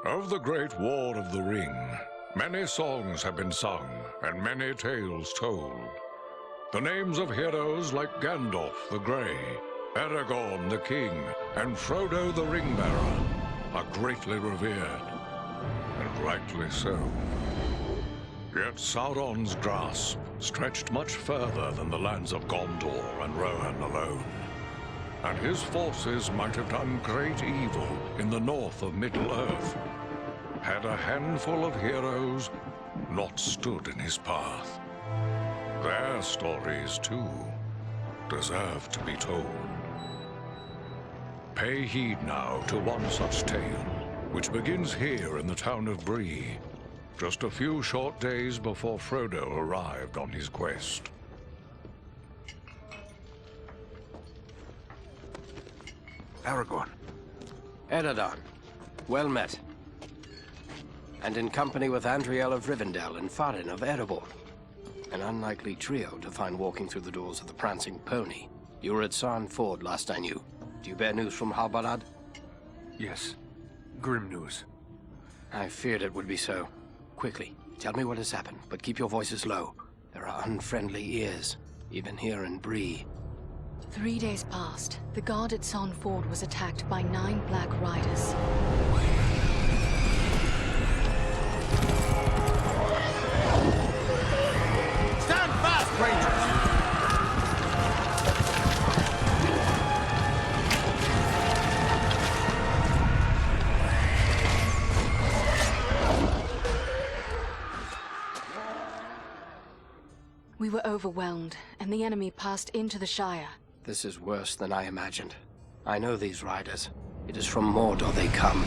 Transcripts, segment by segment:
Of the Great War of the Ring, many songs have been sung and many tales told. The names of heroes like Gandalf the Grey, Aragorn the King, and Frodo the Ring-Bearer are greatly revered, and rightly so. Yet Sauron's grasp stretched much further than the lands of Gondor and Rohan alone, and his forces might have done great evil in the north of Middle-earth, had a handful of heroes not stood in his path. Their stories, too, deserve to be told. Pay heed now to one such tale, which begins here in the town of Bree, just a few short days before Frodo arrived on his quest. Aragorn. Eredon, well met. And in company with Andriel of Rivendell and Farin of Erebor. An unlikely trio to find walking through the doors of the Prancing Pony. You were at Sarn Ford last I knew. Do you bear news from Halbarad? Yes. Grim news. I feared it would be so. Quickly, tell me what has happened, but keep your voices low. There are unfriendly ears, even here in Bree. 3 days passed. The guard at Sarn Ford was attacked by 9 Black Riders. Stand fast, Rangers! We were overwhelmed, and the enemy passed into the Shire. This is worse than I imagined. I know these riders. It is from Mordor they come.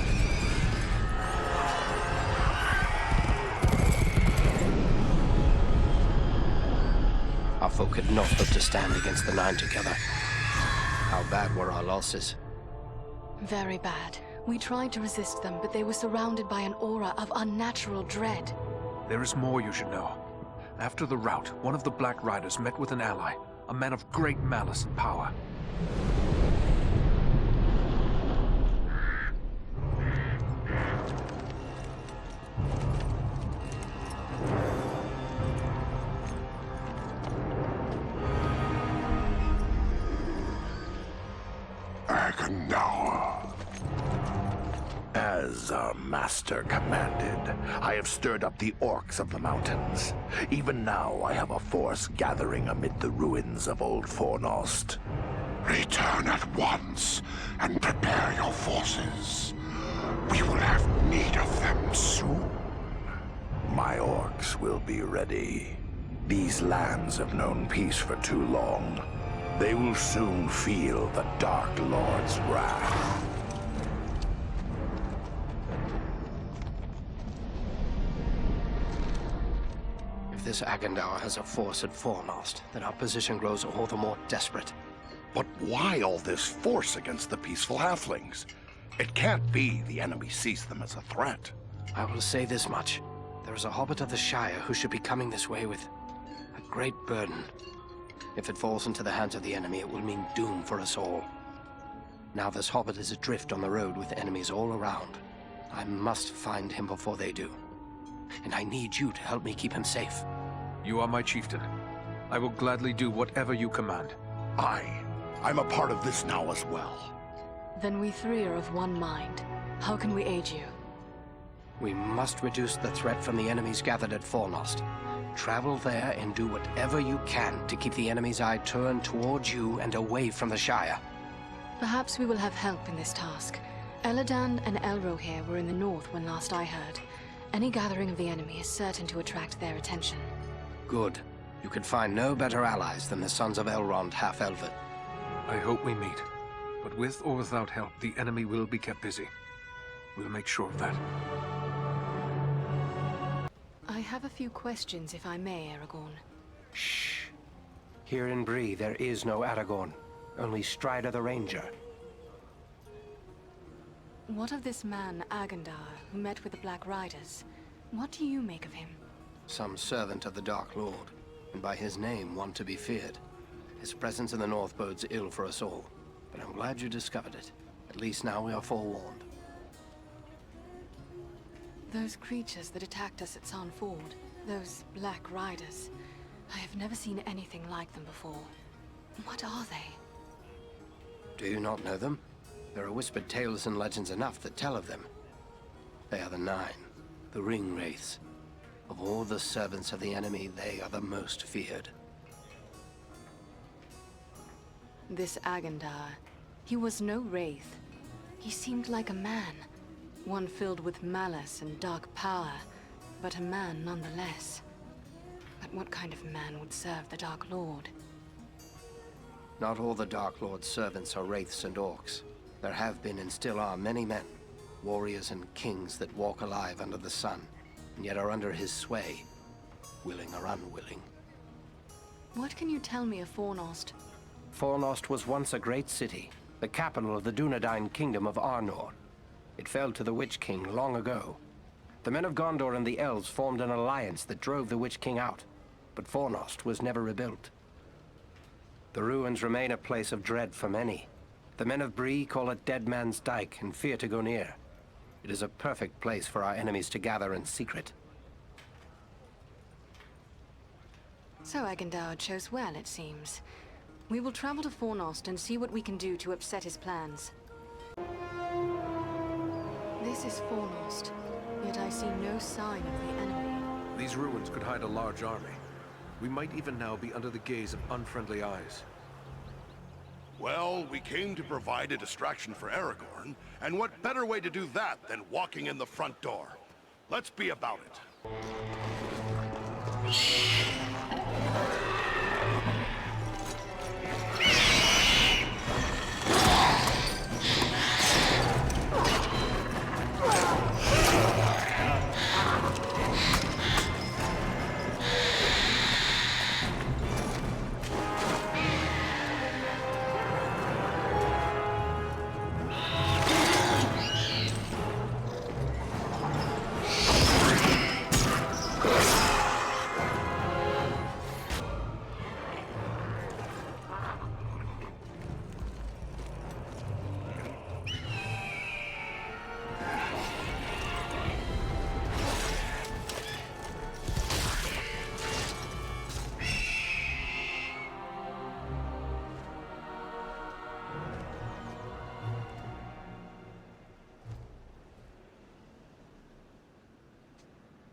Our folk could not hope to stand against the 9 together. How bad were our losses? Very bad. We tried to resist them, but they were surrounded by an aura of unnatural dread. There is more you should know. After the rout, one of the Black Riders met with an ally, a man of great malice and power. Agandawa. As our master commanded, I have stirred up the orcs of the mountains. Even now, I have a force gathering amid the ruins of Old Fornost. Return at once and prepare your forces. We will have need of them soon. My orcs will be ready. These lands have known peace for too long. They will soon feel the Dark Lord's wrath. If this Agandawa has a force at Fornost, then our position grows all the more desperate. But why all this force against the peaceful halflings? It can't be the enemy sees them as a threat. I will say this much. There is a hobbit of the Shire who should be coming this way with a great burden. If it falls into the hands of the enemy, it will mean doom for us all. Now this hobbit is adrift on the road with enemies all around. I must find him before they do. And I need you to help me keep him safe. You are my chieftain. I will gladly do whatever you command. I'm a part of this now as well. Then we 3 are of one mind. How can we aid you? We must reduce the threat from the enemies gathered at Fornost. Travel there and do whatever you can to keep the enemy's eye turned towards you and away from the Shire. Perhaps we will have help in this task. Eladan and Elrohir were in the north when last I heard. Any gathering of the enemy is certain to attract their attention. Good. You could find no better allies than the sons of Elrond half-elven. I hope we meet. But with or without help, the enemy will be kept busy. We'll make sure of that. I have a few questions, if I may, Aragorn. Shh. Here in Bree, there is no Aragorn. Only Strider the Ranger. What of this man, Agandar, who met with the Black Riders? What do you make of him? Some servant of the Dark Lord, and by his name one to be feared. His presence in the north bodes ill for us all, but I'm glad you discovered it. At least now we are forewarned. Those creatures that attacked us at San Ford, those Black Riders, I have never seen anything like them before. What are they? Do you not know them? There are whispered tales and legends enough that tell of them. They are the Nine, the Ring Wraiths. Of all the servants of the enemy, they are the most feared. This Agandar, he was no wraith. He seemed like a man, one filled with malice and dark power, but a man nonetheless. But what kind of man would serve the Dark Lord? Not all the Dark Lord's servants are wraiths and orcs. There have been and still are many men, warriors and kings that walk alive under the sun, and yet are under his sway, willing or unwilling. What can you tell me of Fornost? Fornost was once a great city, the capital of the Dunedain kingdom of Arnor. It fell to the Witch King long ago. The men of Gondor and the elves formed an alliance that drove the Witch King out, but Fornost was never rebuilt. The ruins remain a place of dread for many. The men of Bree call it Dead Man's Dyke and fear to go near. It is a perfect place for our enemies to gather in secret. So Agandar chose well, it seems. We will travel to Fornost and see what we can do to upset his plans. This is Fornost, yet I see no sign of the enemy. These ruins could hide a large army. We might even now be under the gaze of unfriendly eyes. Well, we came to provide a distraction for Aragorn, and what better way to do that than walking in the front door? Let's be about it.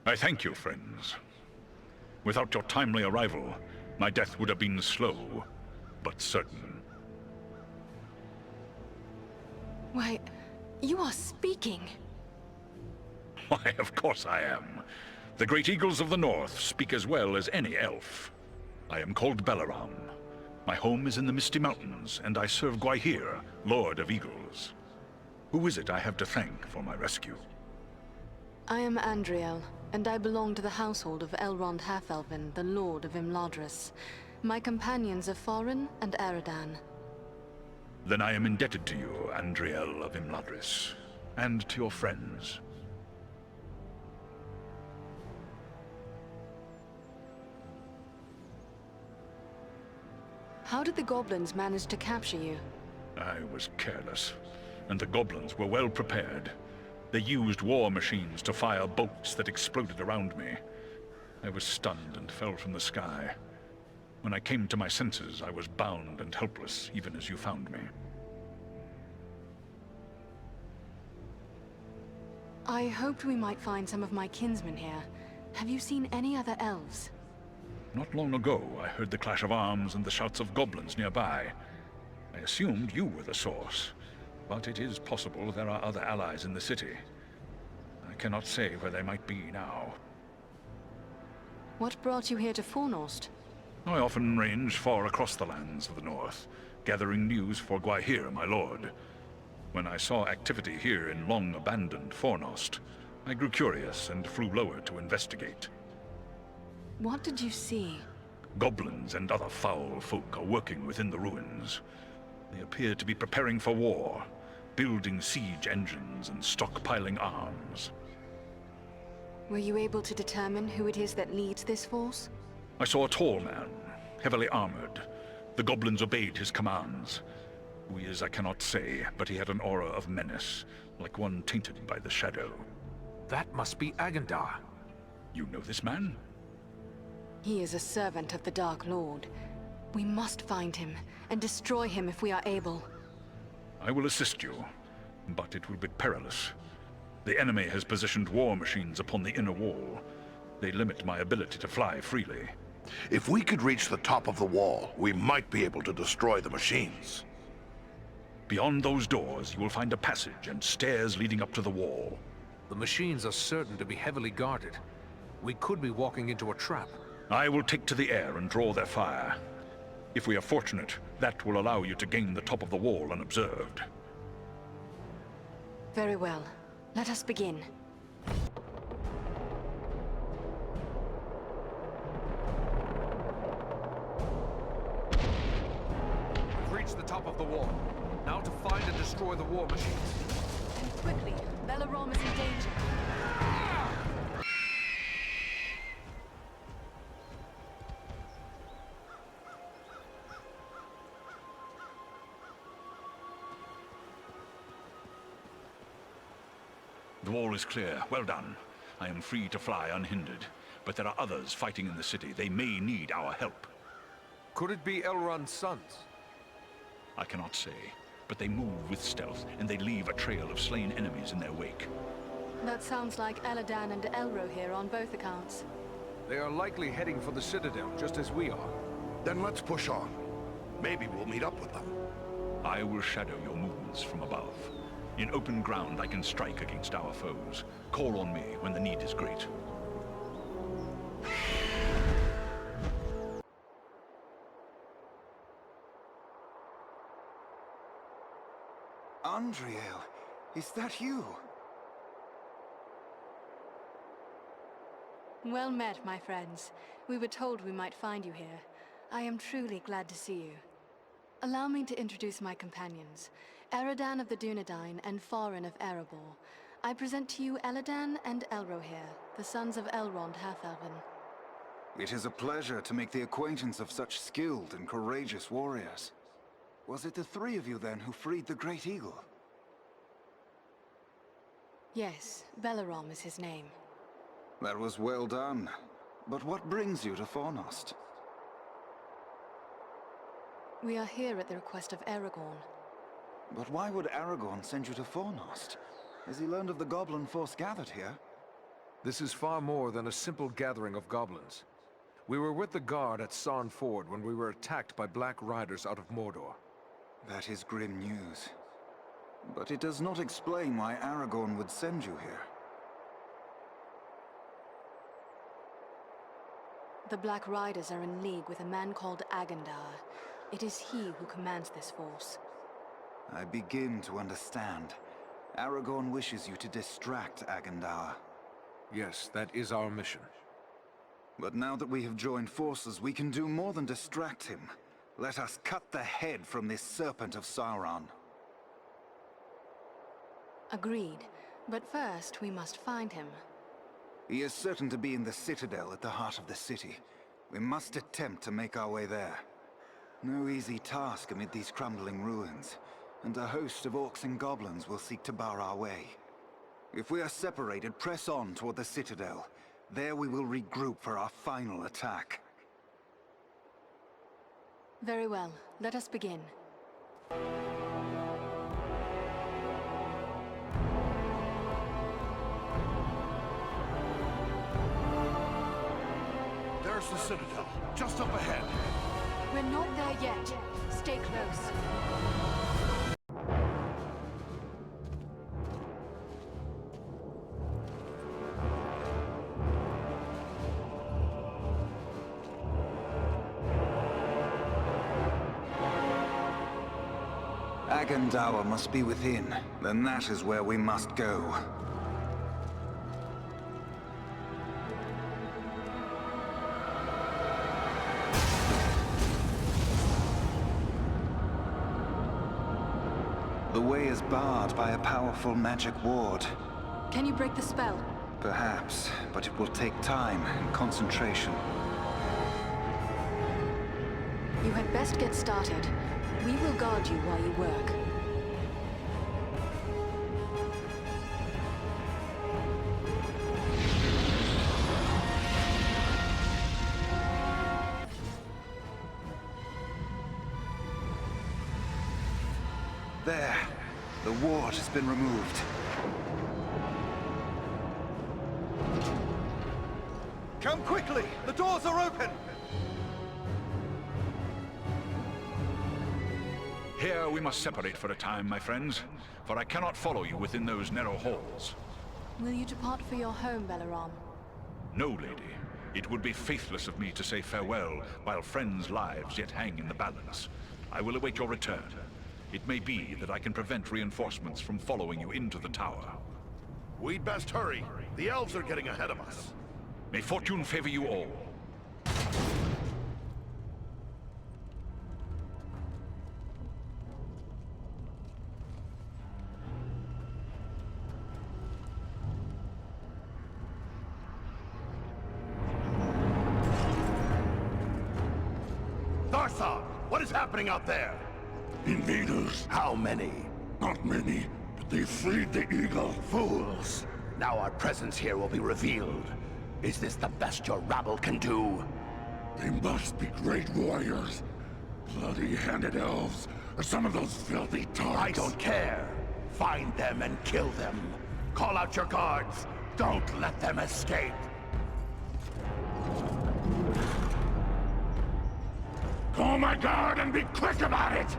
I thank you, friends. Without your timely arrival, my death would have been slow, but certain. Why, you are speaking. Why, of course I am. The great eagles of the north speak as well as any elf. I am called Balaram. My home is in the Misty Mountains, and I serve Gwaihir, Lord of Eagles. Who is it I have to thank for my rescue? I am Andriel, and I belong to the household of Elrond Half-Elven, the Lord of Imladris. My companions are Farin and Aradan. Then I am indebted to you, Andriel of Imladris, and to your friends. How did the goblins manage to capture you? I was careless, and the goblins were well prepared. They used war machines to fire bolts that exploded around me. I was stunned and fell from the sky. When I came to my senses, I was bound and helpless, even as you found me. I hoped we might find some of my kinsmen here. Have you seen any other elves? Not long ago, I heard the clash of arms and the shouts of goblins nearby. I assumed you were the source, but it is possible there are other allies in the city. I cannot say where they might be now. What brought you here to Fornost? I often range far across the lands of the north, gathering news for Gwaihir, my lord. When I saw activity here in long-abandoned Fornost, I grew curious and flew lower to investigate. What did you see? Goblins and other foul folk are working within the ruins. They appear to be preparing for war, building siege engines and stockpiling arms. Were you able to determine who it is that leads this force? I saw a tall man, heavily armored. The goblins obeyed his commands. Who he is, I cannot say, but he had an aura of menace, like one tainted by the shadow. That must be Agendar. You know this man? He is a servant of the Dark Lord. We must find him and destroy him if we are able. I will assist you, but it will be perilous. The enemy has positioned war machines upon the inner wall. They limit my ability to fly freely. If we could reach the top of the wall, we might be able to destroy the machines. Beyond those doors, you will find a passage and stairs leading up to the wall. The machines are certain to be heavily guarded. We could be walking into a trap. I will take to the air and draw their fire. If we are fortunate, that will allow you to gain the top of the wall unobserved. Very well. Let us begin. We've reached the top of the wall. Now to find and destroy the war machines. And quickly, Belarom is in danger. The wall is clear. Well done. I am free to fly unhindered. But there are others fighting in the city. They may need our help. Could it be Elrond's sons? I cannot say. But they move with stealth, and they leave a trail of slain enemies in their wake. That sounds like Eladan and Elro here on both accounts. They are likely heading for the Citadel, just as we are. Then let's push on. Maybe we'll meet up with them. I will shadow your movements from above. In open ground, I can strike against our foes. Call on me when the need is great. Andriel, is that you? Well met, my friends. We were told we might find you here. I am truly glad to see you. Allow me to introduce my companions, Eridan of the Dunedain and Farin of Erebor. I present to you Eladan and Elrohir, the sons of Elrond Half-Elven. It is a pleasure to make the acquaintance of such skilled and courageous warriors. Was it the three of you then who freed the Great Eagle? Yes, Belarom is his name. That was well done. But what brings you to Fornost? We are here at the request of Aragorn. But why would Aragorn send you to Fornost? Has he learned of the goblin force gathered here? This is far more than a simple gathering of goblins. We were with the guard at Sarn Ford when we were attacked by Black Riders out of Mordor. That is grim news. But it does not explain why Aragorn would send you here. The Black Riders are in league with a man called Agendar. It is he who commands this force. I begin to understand. Aragorn wishes you to distract Agendar. Yes, that is our mission. But now that we have joined forces, we can do more than distract him. Let us cut the head from this serpent of Sauron. Agreed. But first, we must find him. He is certain to be in the Citadel at the heart of the city. We must attempt to make our way there. No easy task amid these crumbling ruins, and a host of orcs and goblins will seek to bar our way. If we are separated, press on toward the Citadel. There we will regroup for our final attack. Very well. Let us begin. There's the Citadel, just up ahead. We're not there yet. Stay close. Agendawa must be within. Then that is where we must go. The way is barred by a powerful magic ward. Can you break the spell? Perhaps, but it will take time and concentration. You had best get started. We will guard you while you work. There. The ward has been removed. Come quickly! The doors are open! Here we must separate for a time, my friends, for I cannot follow you within those narrow halls. Will you depart for your home, Belaram? No, lady. It would be faithless of me to say farewell while friends' lives yet hang in the balance. I will await your return. It may be that I can prevent reinforcements from following you into the tower. We'd best hurry. The elves are getting ahead of us. May fortune favor you all. Tharthar, what is happening out there? Invaders. How many? Not many, but they freed the eagle. Fools! Now our presence here will be revealed. Is this the best your rabble can do? They must be great warriors. Bloody-handed elves, or some of those filthy tarks. I don't care. Find them and kill them. Call out your guards. Don't let them escape. Call my guard and be quick about it!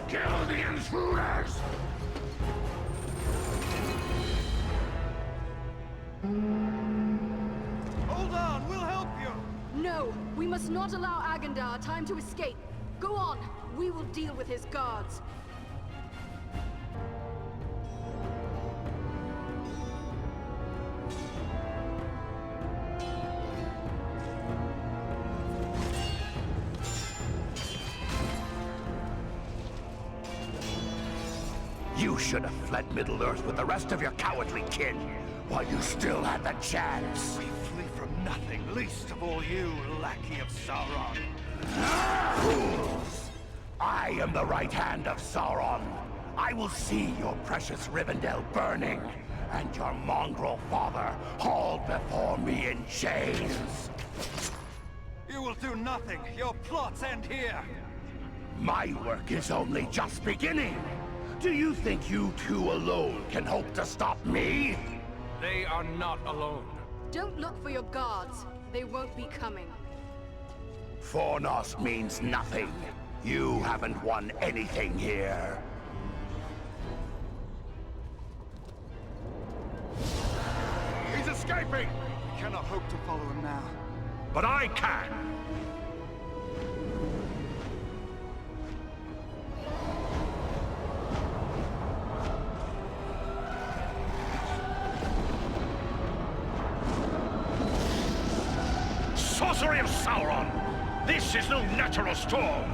Kill the intruders! Hold on, we'll help you! No! We must not allow Agandar time to escape. Go on! We will deal with his guards. You should have fled Middle-earth with the rest of your cowardly kin, while you still had the chance. We flee from nothing, least of all you, lackey of Sauron. Fools! I am the right hand of Sauron. I will see your precious Rivendell burning, and your mongrel father hauled before me in chains. You will do nothing. Your plots end here. My work is only just beginning. Do you think you two alone can hope to stop me? They are not alone. Don't look for your guards. They won't be coming. Fornost means nothing. You haven't won anything here. He's escaping! We cannot hope to follow him now. But I can! Sorcery of Sauron! This is no natural storm!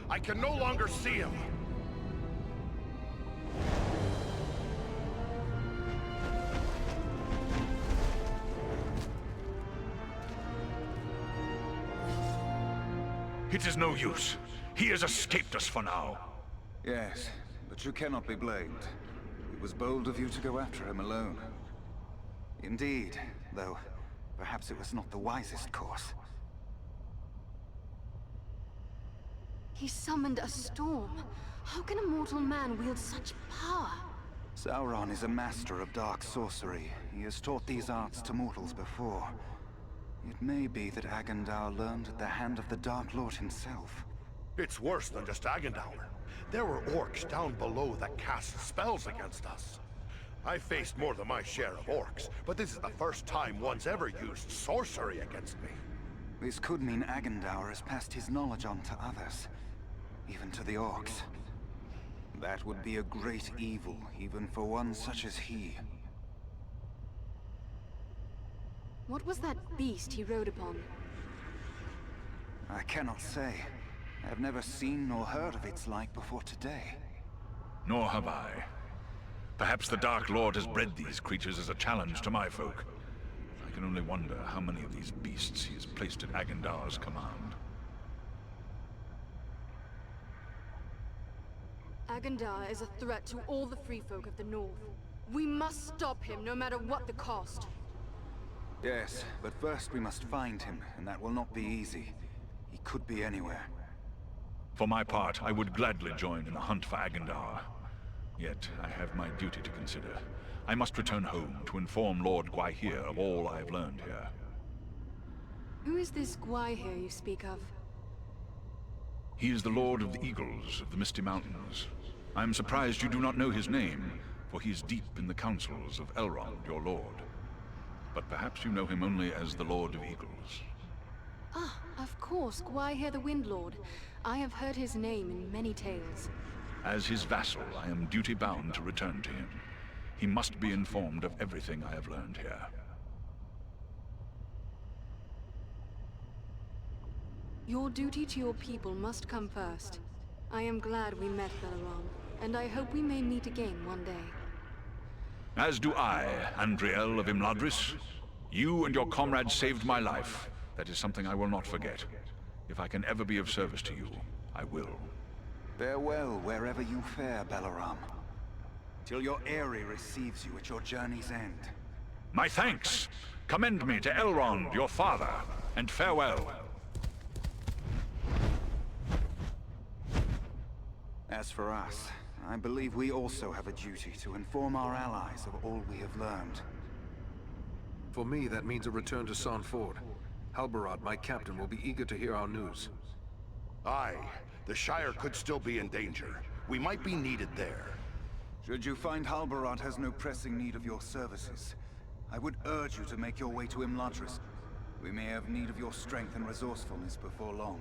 I can no longer see him. It is no use. He has escaped us for now. Yes, but you cannot be blamed. It was bold of you to go after him alone. Indeed, though perhaps it was not the wisest course. He summoned a storm. How can a mortal man wield such power? Sauron is a master of dark sorcery. He has taught these arts to mortals before. It may be that Agandar learned at the hand of the Dark Lord himself. It's worse than just Agandaur. There were orcs down below that cast spells against us. I faced more than my share of orcs, but this is the first time one's ever used sorcery against me. This could mean Agandaur has passed his knowledge on to others, even to the orcs. That would be a great evil, even for one such as he. What was that beast he rode upon? I cannot say. I have never seen nor heard of its like before today. Nor have I. Perhaps the Dark Lord has bred these creatures as a challenge to my folk. I can can only wonder how many of these beasts he has placed at Agendar's command. Agandar is a threat to all the free folk of the North. We must stop him, no matter what the cost. Yes, but first we must find him, and that will not be easy. He could be anywhere. For my part, I would gladly join in the hunt for Agandar. Yet, I have my duty to consider. I must return home to inform Lord Gwaihir of all I have learned here. Who is this Gwaihir you speak of? He is the Lord of the Eagles of the Misty Mountains. I am surprised you do not know his name, for he is deep in the councils of Elrond, your lord. But perhaps you know him only as the Lord of Eagles. Ah, of course, Gwaihir the Windlord. I have heard his name in many tales. As his vassal, I am duty-bound to return to him. He must be informed of everything I have learned here. Your duty to your people must come first. I am glad we met, Belaram, and I hope we may meet again one day. As do I, Andriel of Imladris. You and your comrades saved my life. That is something I will not forget. If I can ever be of service to you, I will. Farewell wherever you fare, Belaram. Till your Eyrie receives you at your journey's end. My thanks! Commend me to Elrond, your father, and farewell. As for us, I believe we also have a duty to inform our allies of all we have learned. For me, that means a return to Son Ford. Halbarad, my captain, will be eager to hear our news. Aye, the Shire could still be in danger. We might be needed there. Should you find Halbarad has no pressing need of your services, I would urge you to make your way to Imladris. We may have need of your strength and resourcefulness before long.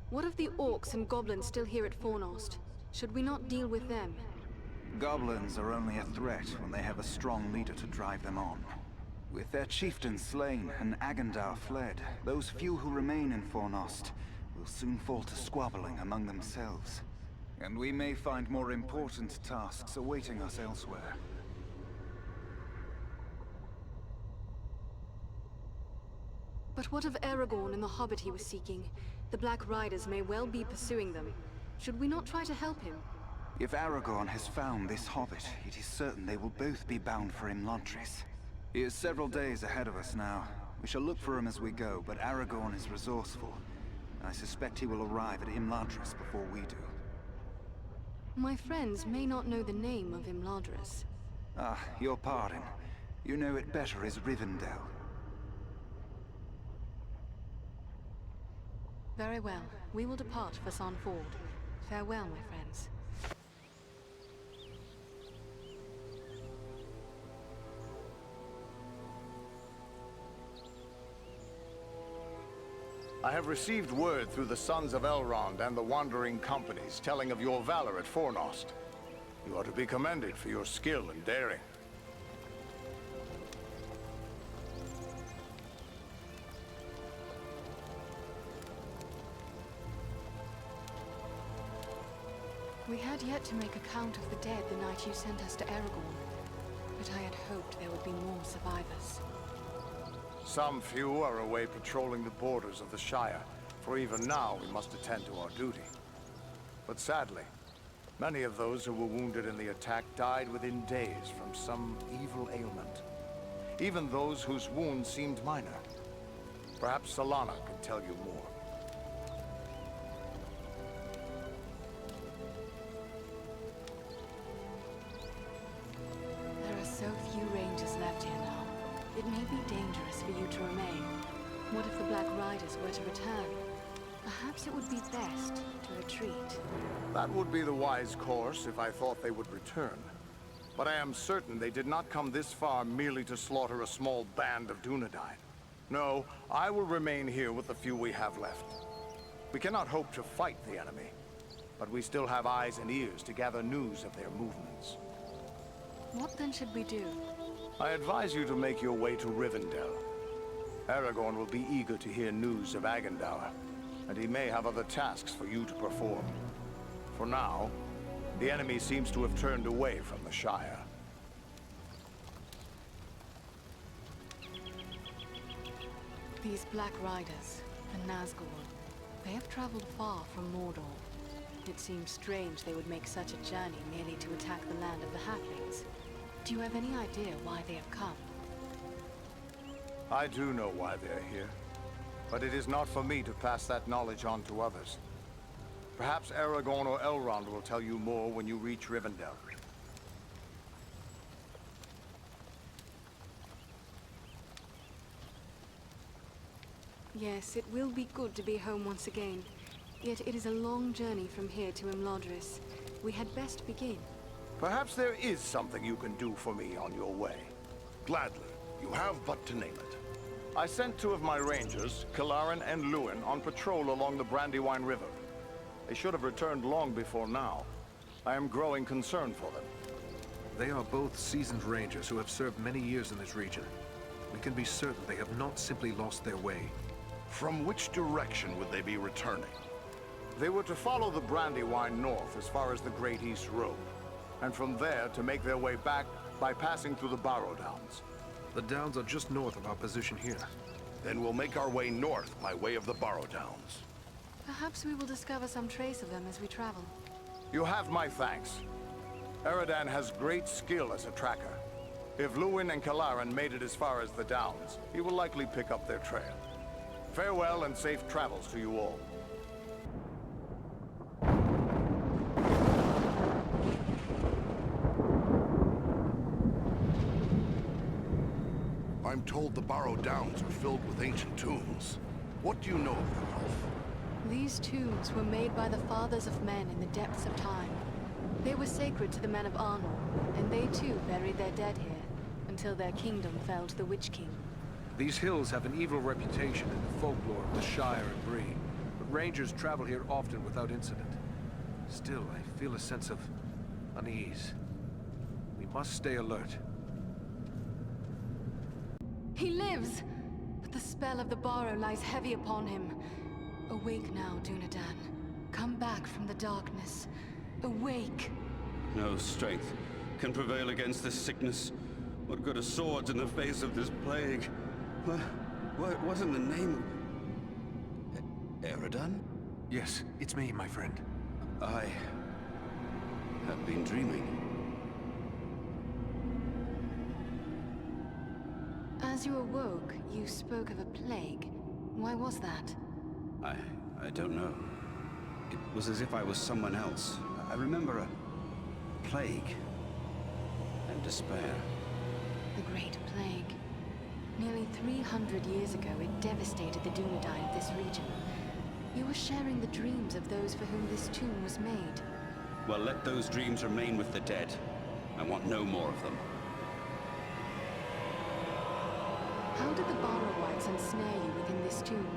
What of the orcs and goblins still here at Fornost? Should we not deal with them? Goblins are only a threat when they have a strong leader to drive them on. With their chieftain slain and Agandar fled, those few who remain in Fornost will soon fall to squabbling among themselves. And we may find more important tasks awaiting us elsewhere. But what of Aragorn and the hobbit he was seeking? The Black Riders may well be pursuing them. Should we not try to help him? If Aragorn has found this hobbit, it is certain they will both be bound for Imladris. He is several days ahead of us now. We shall look for him as we go, but Aragorn is resourceful. I suspect he will arrive at Imladris before we do. My friends may not know the name of Imladris. Ah, your pardon. You know it better as Rivendell. Very well. We will depart for Son Ford. Farewell, my friends. I have received word through the Sons of Elrond and the Wandering Companies telling of your valor at Fornost. You are to be commended for your skill and daring. We had yet to make account of the dead the night you sent us to Aragorn, but I had hoped there would be more survivors. Some few are away patrolling the borders of the Shire, for even now we must attend to our duty. But sadly, many of those who were wounded in the attack died within days from some evil ailment. Even those whose wounds seemed minor. Perhaps Solana could tell you more. There are so few rangers left here now. It may be dangerous for you to remain. What if the Black Riders were to return? Perhaps it would be best to retreat. That would be the wise course if I thought they would return. But I am certain they did not come this far merely to slaughter a small band of Dunedain. No, I will remain here with the few we have left. We cannot hope to fight the enemy, but we still have eyes and ears to gather news of their movements. What then should we do? I advise you to make your way to Rivendell. Aragorn will be eager to hear news of Agendaur, and he may have other tasks for you to perform. For now, the enemy seems to have turned away from the Shire. These Black Riders, the Nazgul, they have traveled far from Mordor. It seems strange they would make such a journey merely to attack the land of the Halflings. Do you have any idea why they have come? I do know why they're here, but it is not for me to pass that knowledge on to others. Perhaps Aragorn or Elrond will tell you more when you reach Rivendell. Yes, it will be good to be home once again. Yet it is a long journey from here to Imladris. We had best begin. Perhaps there is something you can do for me on your way. Gladly. You have but to name it. I sent 2 of my rangers, Kalaran and Luin, on patrol along the Brandywine River. They should have returned long before now. I am growing concerned for them. They are both seasoned rangers who have served many years in this region. We can be certain they have not simply lost their way. From which direction would they be returning? They were to follow the Brandywine north as far as the Great East Road, and from there to make their way back by passing through the Barrow Downs. The Downs are just north of our position here. Then we'll make our way north by way of the Barrow Downs. Perhaps we will discover some trace of them as we travel. You have my thanks. Eradan has great skill as a tracker. If Luin and Kalaran made it as far as the Downs, he will likely pick up their trail. Farewell and safe travels to you all. I'm told the Barrow Downs are filled with ancient tombs. What do you know of them, Elf? These tombs were made by the fathers of men in the depths of time. They were sacred to the men of Arnor, and they too buried their dead here, until their kingdom fell to the Witch King. These hills have an evil reputation in the folklore of the Shire and Bree, but rangers travel here often without incident. Still, I feel a sense of unease. We must stay alert. He lives! But the spell of the Barrow lies heavy upon him. Awake now, Dunedain. Come back from the darkness. Awake! No strength can prevail against this sickness. What good are swords in the face of this plague? What wasn't the name? Eradan? Yes, it's me, my friend. I have been dreaming. As you awoke, you spoke of a plague. Why was that? I don't know. It was as if I was someone else. I remember a plague and despair. The Great Plague. Nearly 300 years ago, it devastated the Dunedain of this region. You were sharing the dreams of those for whom this tomb was made. Well, let those dreams remain with the dead. I want no more of them. How did the Barrow-wights ensnare you within this tomb?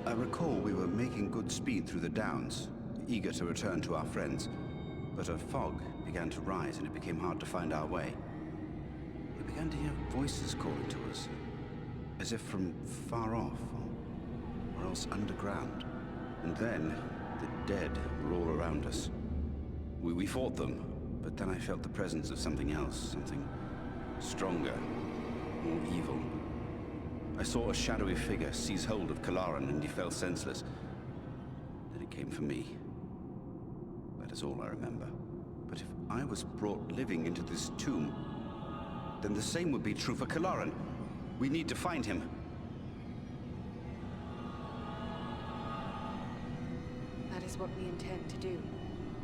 I recall we were making good speed through the Downs, eager to return to our friends. But a fog began to rise and it became hard to find our way. We began to hear voices calling to us, as if from far off, or else underground. And then, the dead were all around us. We fought them, but then I felt the presence of something else, something stronger, more evil. I saw a shadowy figure seize hold of Kalaran and he fell senseless. Then it came for me. That is all I remember. But if I was brought living into this tomb, then the same would be true for Kalaran. We need to find him. That is what we intend to do.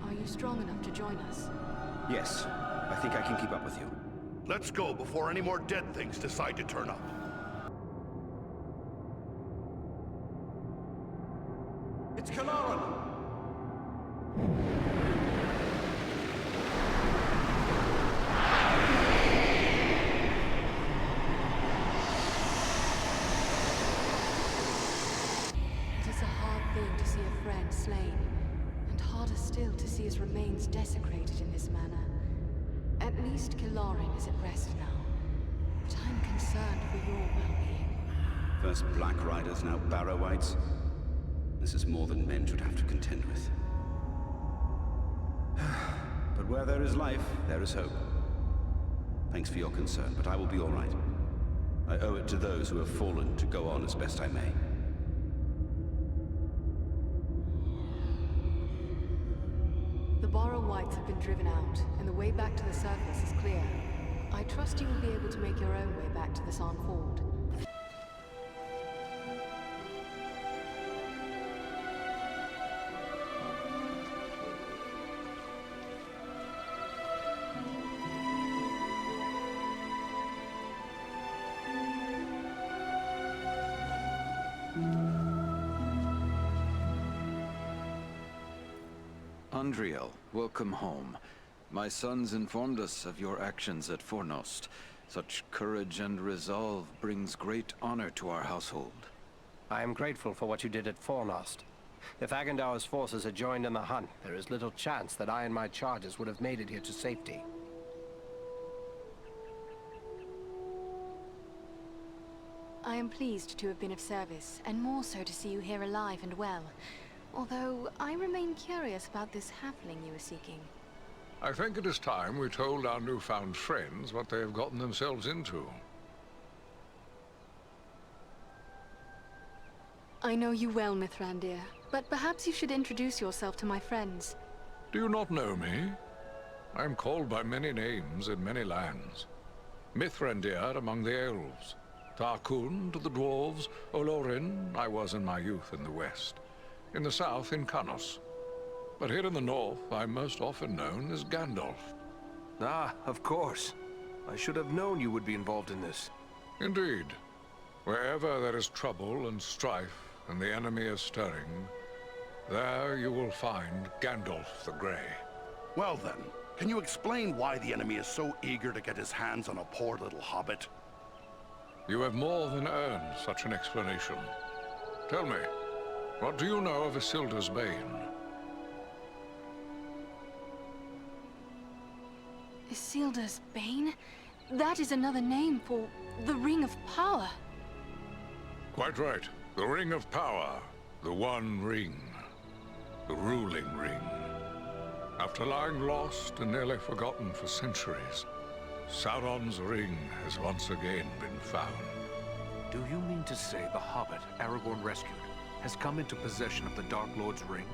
Are you strong enough to join us? Yes, I think I can keep up with you. Let's go before any more dead things decide to turn up. It's Kalaran! It is a hard thing to see a friend slain, and harder still to see his remains desecrated in this manner. At least Kalaran is at rest now, but I'm concerned for your well-being. First Black Riders, now Barrow-wights. This is more than men should have to contend with. But where there is life, there is hope. Thanks for your concern, but I will be all right. I owe it to those who have fallen to go on as best I may. The Borrow Whites have been driven out, and the way back to the surface is clear. I trust you will be able to make your own way back to the San Ford. Andriel, welcome home. My sons informed us of your actions at Fornost. Such courage and resolve brings great honor to our household. I am grateful for what you did at Fornost. If Agandaur's forces had joined in the hunt, there is little chance that I and my charges would have made it here to safety. I am pleased to have been of service, and more so to see you here alive and well. Although, I remain curious about this halfling you were seeking. I think it is time we told our newfound friends what they have gotten themselves into. I know you well, Mithrandir, but perhaps you should introduce yourself to my friends. Do you not know me? I am called by many names in many lands. Mithrandir among the elves, Tarkun to the dwarves, Olorin I was in my youth in the west. In the south, in Kanos. But here in the north, I'm most often known as Gandalf. Ah, of course. I should have known you would be involved in this. Indeed. Wherever there is trouble and strife, and the enemy is stirring, there you will find Gandalf the Grey. Well then, can you explain why the enemy is so eager to get his hands on a poor little hobbit? You have more than earned such an explanation. Tell me, what do you know of Isildur's Bane? Isildur's Bane? That is another name for the Ring of Power. Quite right. The Ring of Power. The One Ring. The ruling ring. After lying lost and nearly forgotten for centuries, Sauron's ring has once again been found. Do you mean to say the Hobbit Aragorn rescued has come into possession of the Dark Lord's ring?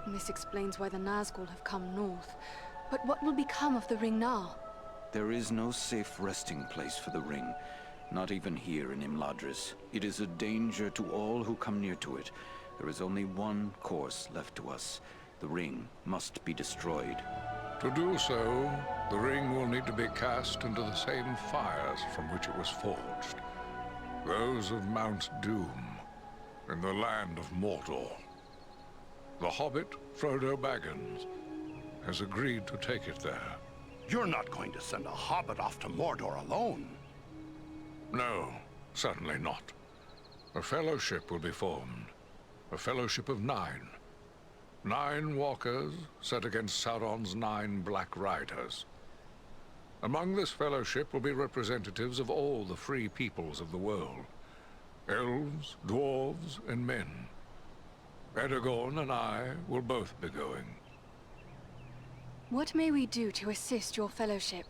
This explains why the Nazgul have come north. But what will become of the ring now? There is no safe resting place for the ring, not even here in Imladris. It is a danger to all who come near to it. There is only one course left to us. The ring must be destroyed. To do so, the ring will need to be cast into the same fires from which it was forged. Those of Mount Doom, in the land of Mordor. The Hobbit, Frodo Baggins, has agreed to take it there. You're not going to send a hobbit off to Mordor alone. No, certainly not. A fellowship will be formed. A fellowship of 9. 9 walkers set against Sauron's 9 Black Riders. Among this fellowship will be representatives of all the free peoples of the world. Elves, dwarves, and men. Aragorn and I will both be going. What may we do to assist your fellowship?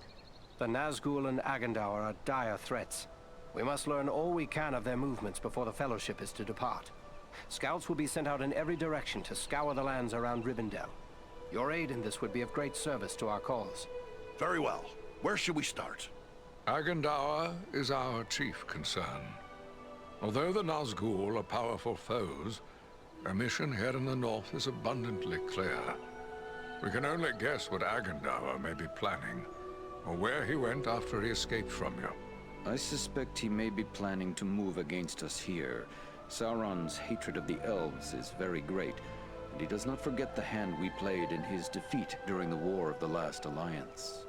The Nazgul and Agandaur are dire threats. We must learn all we can of their movements before the Fellowship is to depart. Scouts will be sent out in every direction to scour the lands around Rivendell. Your aid in this would be of great service to our cause. Very well. Where should we start? Agandaur is our chief concern. Although the Nazgul are powerful foes, our mission here in the north is abundantly clear. We can only guess what Agandaur may be planning, or where he went after he escaped from you. I suspect he may be planning to move against us here. Sauron's hatred of the elves is very great, and he does not forget the hand we played in his defeat during the War of the Last Alliance.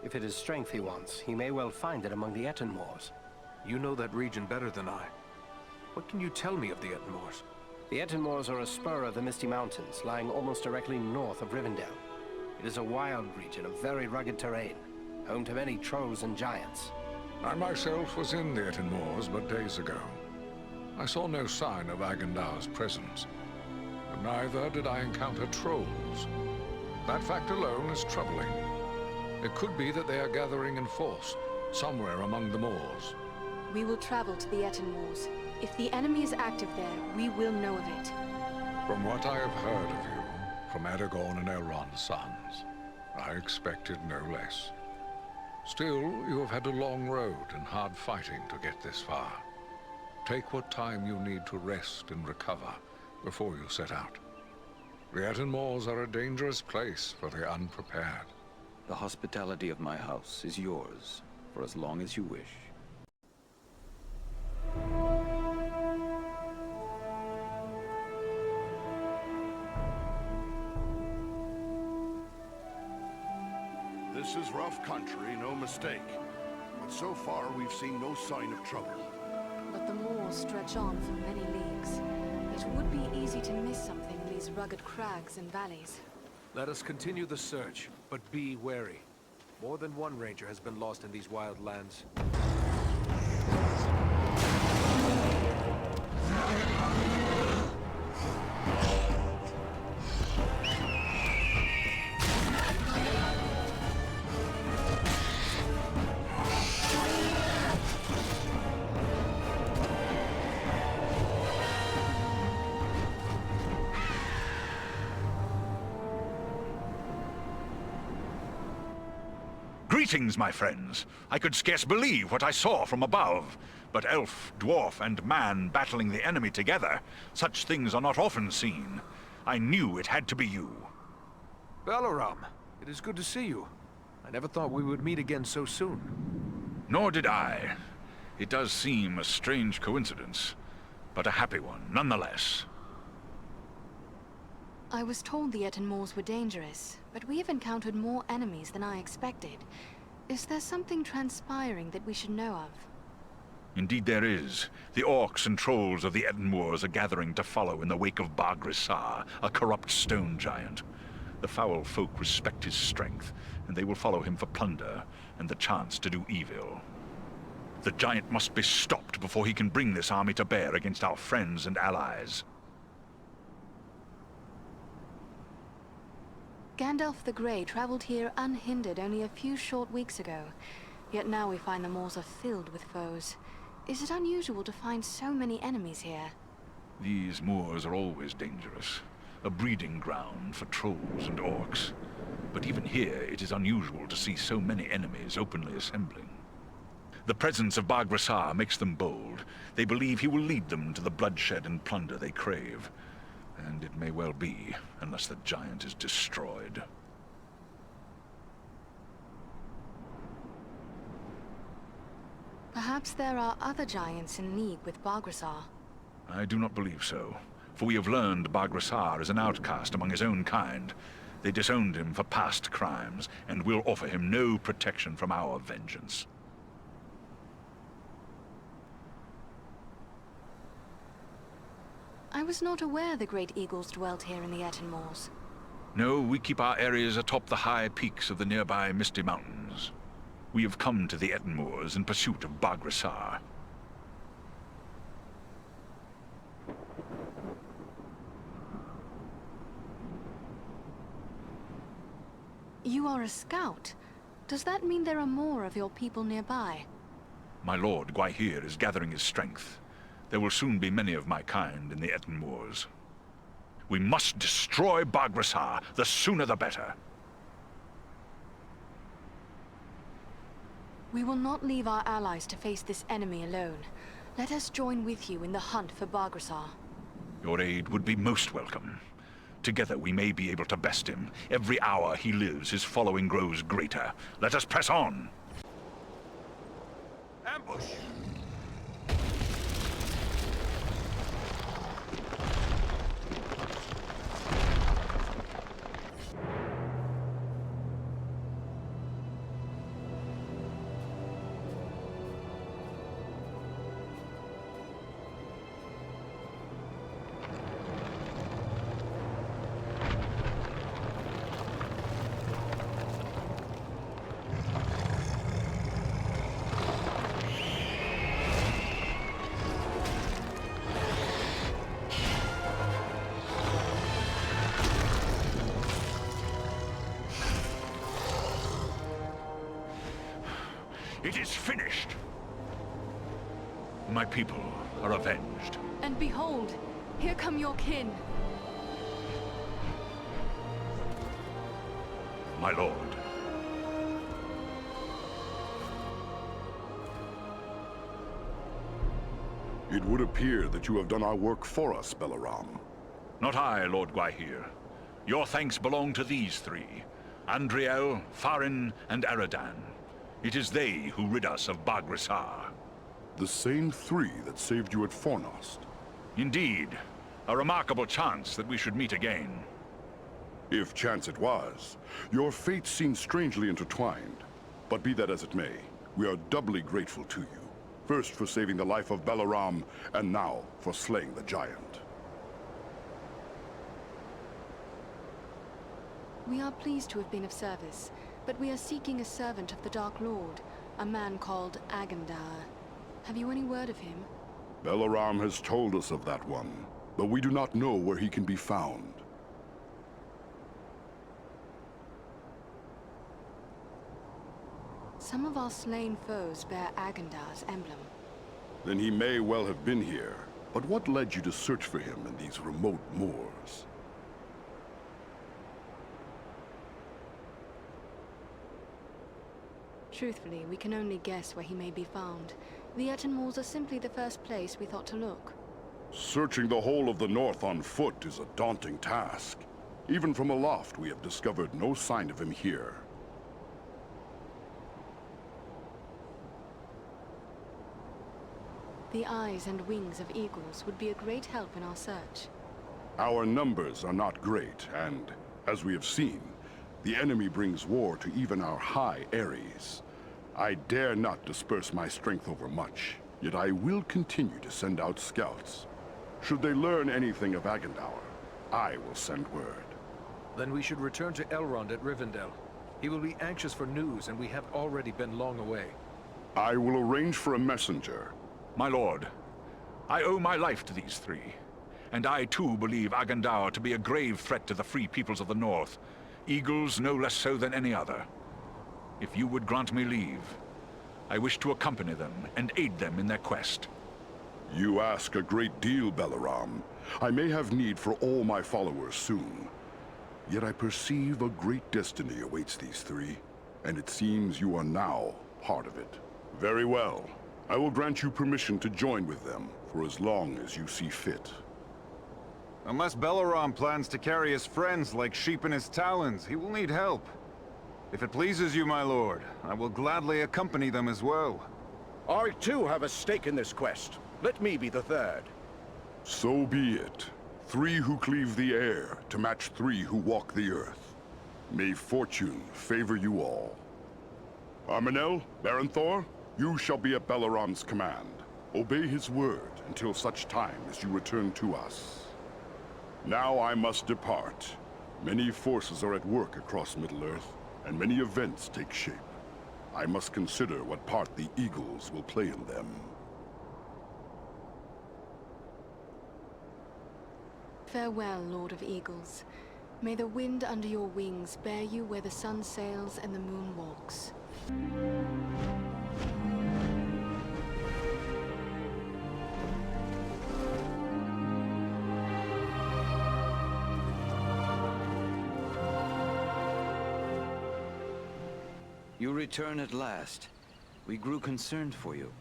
If it is strength he wants, he may well find it among the Etenmoors. You know that region better than I. What can you tell me of the Etenmoors? The Etenmoors are a spur of the Misty Mountains, lying almost directly north of Rivendell. It is a wild region of very rugged terrain, home to many trolls and giants. I myself was in the Etenmoors but days ago. I saw no sign of Agandaur's presence, but neither did I encounter trolls. That fact alone is troubling. It could be that they are gathering in force, somewhere among the moors. We will travel to the Etten Moors. If the enemy is active there, we will know of it. From what I have heard of you, from Aragorn and Elrond's sons, I expected no less. Still, you have had a long road and hard fighting to get this far. Take what time you need to rest and recover before you set out. The Etten Moors are a dangerous place for the unprepared. The hospitality of my house is yours for as long as you wish. This is rough country, no mistake. But so far, we've seen no sign of trouble. But the moors stretch on for many leagues. It would be easy to miss something in these rugged crags and valleys. Let us continue the search, but be wary. More than one ranger has been lost in these wild lands. Greetings, my friends. I could scarce believe what I saw from above. But elf, dwarf, and man battling the enemy together, such things are not often seen. I knew it had to be you. Balaram, it is good to see you. I never thought we would meet again so soon. Nor did I. It does seem a strange coincidence, but a happy one nonetheless. I was told the Etten Moors were dangerous, but we have encountered more enemies than I expected. Is there something transpiring that we should know of? Indeed there is. The orcs and trolls of the Etten Moors are gathering to follow in the wake of Bagrisar, a corrupt stone giant. The foul folk respect his strength, and they will follow him for plunder and the chance to do evil. The giant must be stopped before he can bring this army to bear against our friends and allies. Gandalf the Grey traveled here unhindered only a few short weeks ago. Yet now we find the moors are filled with foes. Is it unusual to find so many enemies here? These moors are always dangerous, a breeding ground for trolls and orcs. But even here, it is unusual to see so many enemies openly assembling. The presence of Bagrisar makes them bold. They believe he will lead them to the bloodshed and plunder they crave. And it may well be, unless the giant is destroyed. Perhaps there are other giants in league with Bagrisar. I do not believe so, for we have learned Bagrisar is an outcast among his own kind. They disowned him for past crimes, and will offer him no protection from our vengeance. I was not aware the great eagles dwelt here in the Etten Moors. No, we keep our areas atop the high peaks of the nearby Misty Mountains. We have come to the Etten Moors in pursuit of Bagrisar. You are a scout. Does that mean there are more of your people nearby? My lord Gwaihir is gathering his strength. There will soon be many of my kind in the Etten Moors. We must destroy Bagrisar. The sooner the better. We will not leave our allies to face this enemy alone. Let us join with you in the hunt for Bagrisar. Your aid would be most welcome. Together we may be able to best him. Every hour he lives, his following grows greater. Let us press on! Ambush! It is finished! My people are avenged. And behold, here come your kin. My lord. It would appear that you have done our work for us, Belaram. Not I, Lord Gwaihir. Your thanks belong to these three. Andriel, Farin, and Aradan. It is they who rid us of Baghrissar. The same three that saved you at Fornost. Indeed. A remarkable chance that we should meet again. If chance it was, your fates seem strangely intertwined. But be that as it may, we are doubly grateful to you. First for saving the life of Belaram, and now for slaying the giant. We are pleased to have been of service, but we are seeking a servant of the Dark Lord, a man called Agendar. Have you any word of him? Belaram has told us of that one, but we do not know where he can be found. Some of our slain foes bear Agendar's emblem. Then he may well have been here. But what led you to search for him in these remote moors? Truthfully, we can only guess where he may be found. The Etten Moors are simply the first place we thought to look. Searching the whole of the north on foot is a daunting task. Even from aloft, we have discovered no sign of him here. The eyes and wings of eagles would be a great help in our search. Our numbers are not great, and, as we have seen, the enemy brings war to even our high Ares. I dare not disperse my strength over much, yet I will continue to send out scouts. Should they learn anything of Agendar, I will send word. Then we should return to Elrond at Rivendell. He will be anxious for news, and we have already been long away. I will arrange for a messenger. My lord, I owe my life to these three, and I too believe Agendar to be a grave threat to the free peoples of the North, Eagles no less so than any other. If you would grant me leave, I wish to accompany them and aid them in their quest. You ask a great deal, Belaram. I may have need for all my followers soon. Yet I perceive a great destiny awaits these three, and it seems you are now part of it. Very well. I will grant you permission to join with them for as long as you see fit. Unless Belaram plans to carry his friends like sheep in his talons, he will need help. If it pleases you, my lord, I will gladly accompany them as well. I too have a stake in this quest. Let me be the third. So be it. Three who cleave the air to match three who walk the earth. May fortune favor you all. Arminel, Barenthor, you shall be at Belaram's command. Obey his word until such time as you return to us. Now I must depart. Many forces are at work across Middle-earth, and many events take shape. I must consider what part the Eagles will play in them. Farewell, Lord of Eagles. May the wind under your wings bear you where the sun sails and the moon walks. You return at last. We grew concerned for you.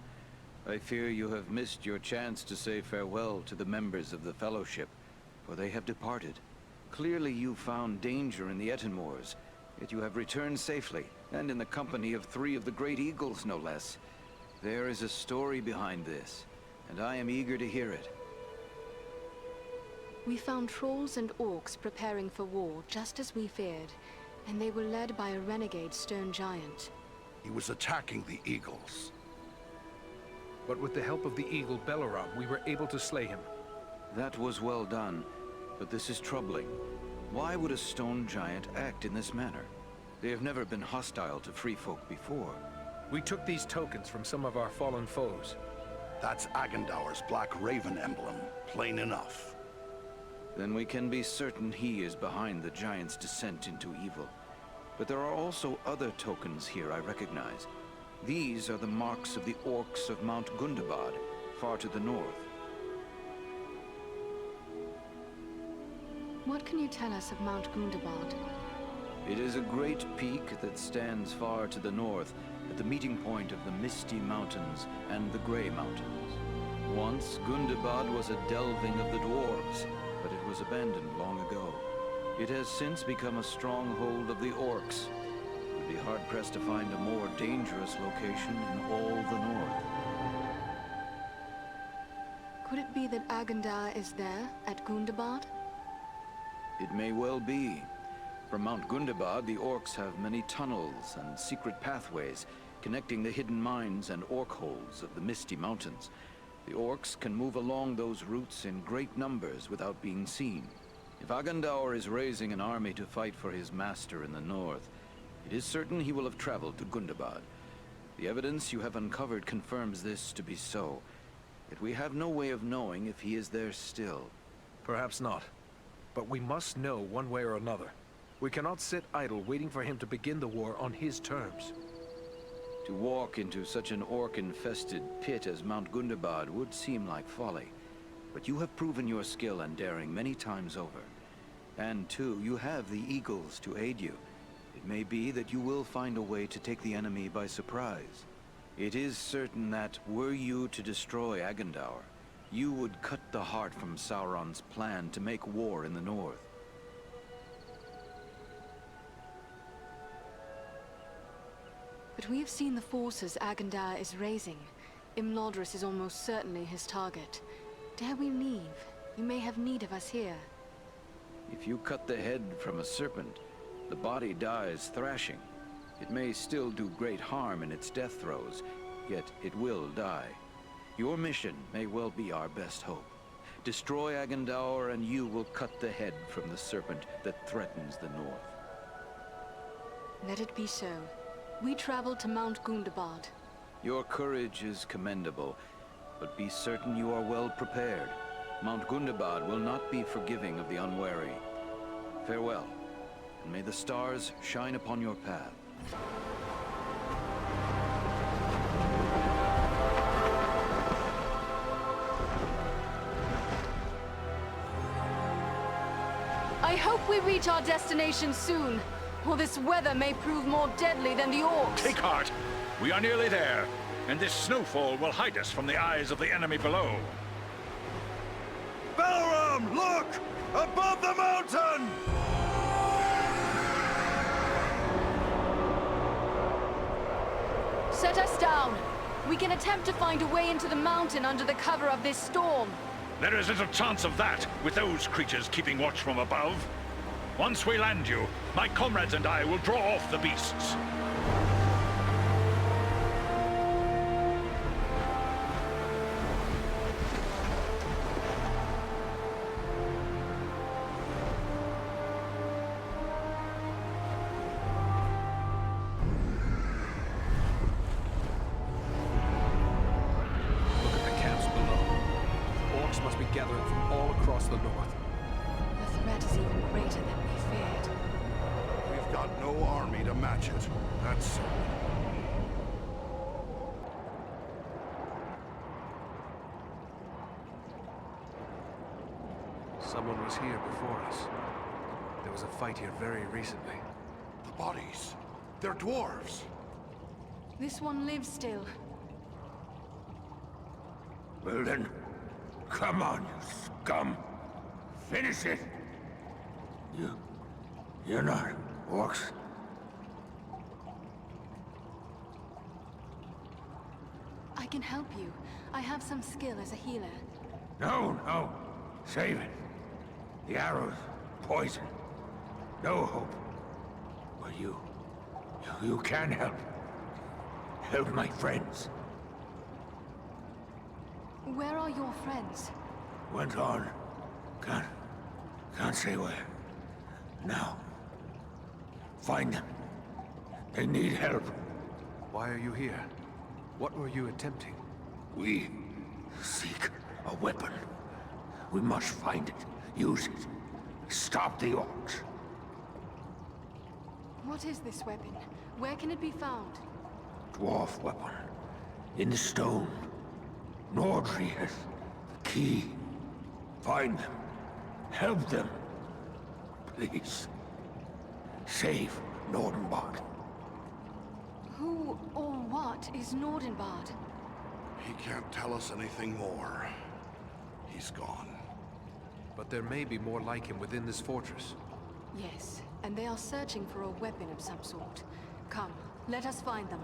I fear you have missed your chance to say farewell to the members of the Fellowship, for they have departed. Clearly you found danger in the Etten Moors, yet you have returned safely, and in the company of three of the Great Eagles, no less. There is a story behind this, and I am eager to hear it. We found trolls and orcs preparing for war, just as we feared, and they were led by a renegade stone giant. He was attacking the Eagles. But with the help of the Eagle Belaram, we were able to slay him. That was well done, but this is troubling. Why would a stone giant act in this manner? They have never been hostile to free folk before. We took these tokens from some of our fallen foes. That's Agendar's Black Raven emblem, plain enough. Then we can be certain he is behind the giant's descent into evil. But there are also other tokens here I recognize. These are the marks of the orcs of Mount Gundabad, far to the north. What can you tell us of Mount Gundabad? It is a great peak that stands far to the north, at the meeting point of the Misty Mountains and the Grey Mountains. Once, Gundabad was a delving of the dwarves, but it was abandoned long ago. It has since become a stronghold of the orcs. It would be hard-pressed to find a more dangerous location in all the north. Could it be that Agendar is there, at Gundabad? It may well be. From Mount Gundabad, the orcs have many tunnels and secret pathways connecting the hidden mines and orc holes of the Misty Mountains. The orcs can move along those routes in great numbers without being seen. If Agendaur is raising an army to fight for his master in the north, it is certain he will have traveled to Gundabad. The evidence you have uncovered confirms this to be so, yet we have no way of knowing if he is there still. Perhaps not. But we must know one way or another. We cannot sit idle waiting for him to begin the war on his terms. To walk into such an orc-infested pit as Mount Gundabad would seem like folly. But you have proven your skill and daring many times over. And too, you have the Eagles to aid you. It may be that you will find a way to take the enemy by surprise. It is certain that, were you to destroy Agendaur, you would cut the heart from Sauron's plan to make war in the north. But we have seen the forces Agendar is raising. Imladris is almost certainly his target. Dare we leave? You may have need of us here. If you cut the head from a serpent, the body dies thrashing. It may still do great harm in its death throes, yet it will die. Your mission may well be our best hope. Destroy Agendaur and you will cut the head from the serpent that threatens the north. Let it be so. We travel to Mount Gundabad. Your courage is commendable, but be certain you are well prepared. Mount Gundabad will not be forgiving of the unwary. Farewell, and may the stars shine upon your path. I hope we reach our destination soon, or this weather may prove more deadly than the orcs. Take heart! We are nearly there, and this snowfall will hide us from the eyes of the enemy below. Balaram, look! Above the mountain! Set us down. We can attempt to find a way into the mountain under the cover of this storm. There is little chance of that, with those creatures keeping watch from above. Once we land you, my comrades and I will draw off the beasts. Look at the camps below. Orcs must be gathering from all across the north. The threat is even greater than we feared. We've got no army to match it. That's so. Someone was here before us. There was a fight here very recently. The bodies. They're dwarves. This one lives still. Well then, come on, you scum. Finish it. You're not orcs. I can help you. I have some skill as a healer. No. Save it. The arrows, poison. No hope. But you can help. Help my friends. Where are your friends? Went on. Can't say where. Now. Find them. They need help. Why are you here? What were you attempting? We seek a weapon. We must find it. Use it. Stop the orcs. What is this weapon? Where can it be found? dwarf weapon. In the stone. Nordri has the key. Find them. Help them. Please. Save Nordenbart. Who or what is Nordenbart? He can't tell us anything more. He's gone. But there may be more like him within this fortress. Yes, and they are searching for a weapon of some sort. Come, let us find them.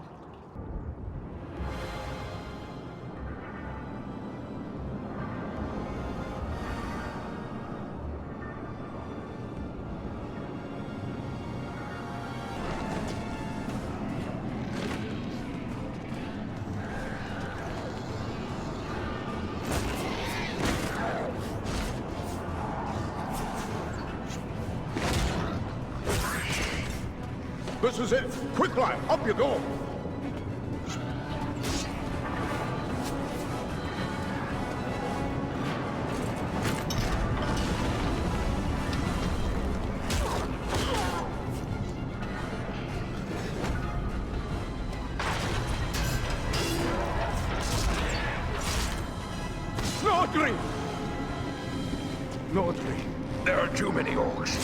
This is it! Quick, lad! Up you go! Nordri! Nordri. There are too many orcs.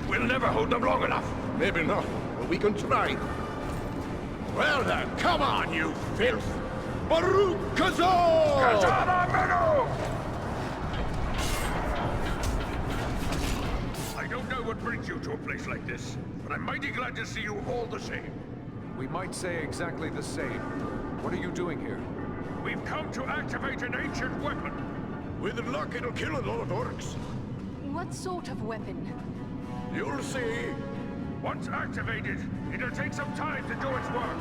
We'll never hold them long enough. Maybe not, but we can try. Well then, come on, you filth! Baruch Kazor! Kazana Meno! I don't know what brings you to a place like this, but I'm mighty glad to see you all the same. We might say exactly the same. What are you doing here? We've come to activate an ancient weapon. With luck, it'll kill a lot of orcs. What sort of weapon? You'll see. Once activated, it'll take some time to do its work.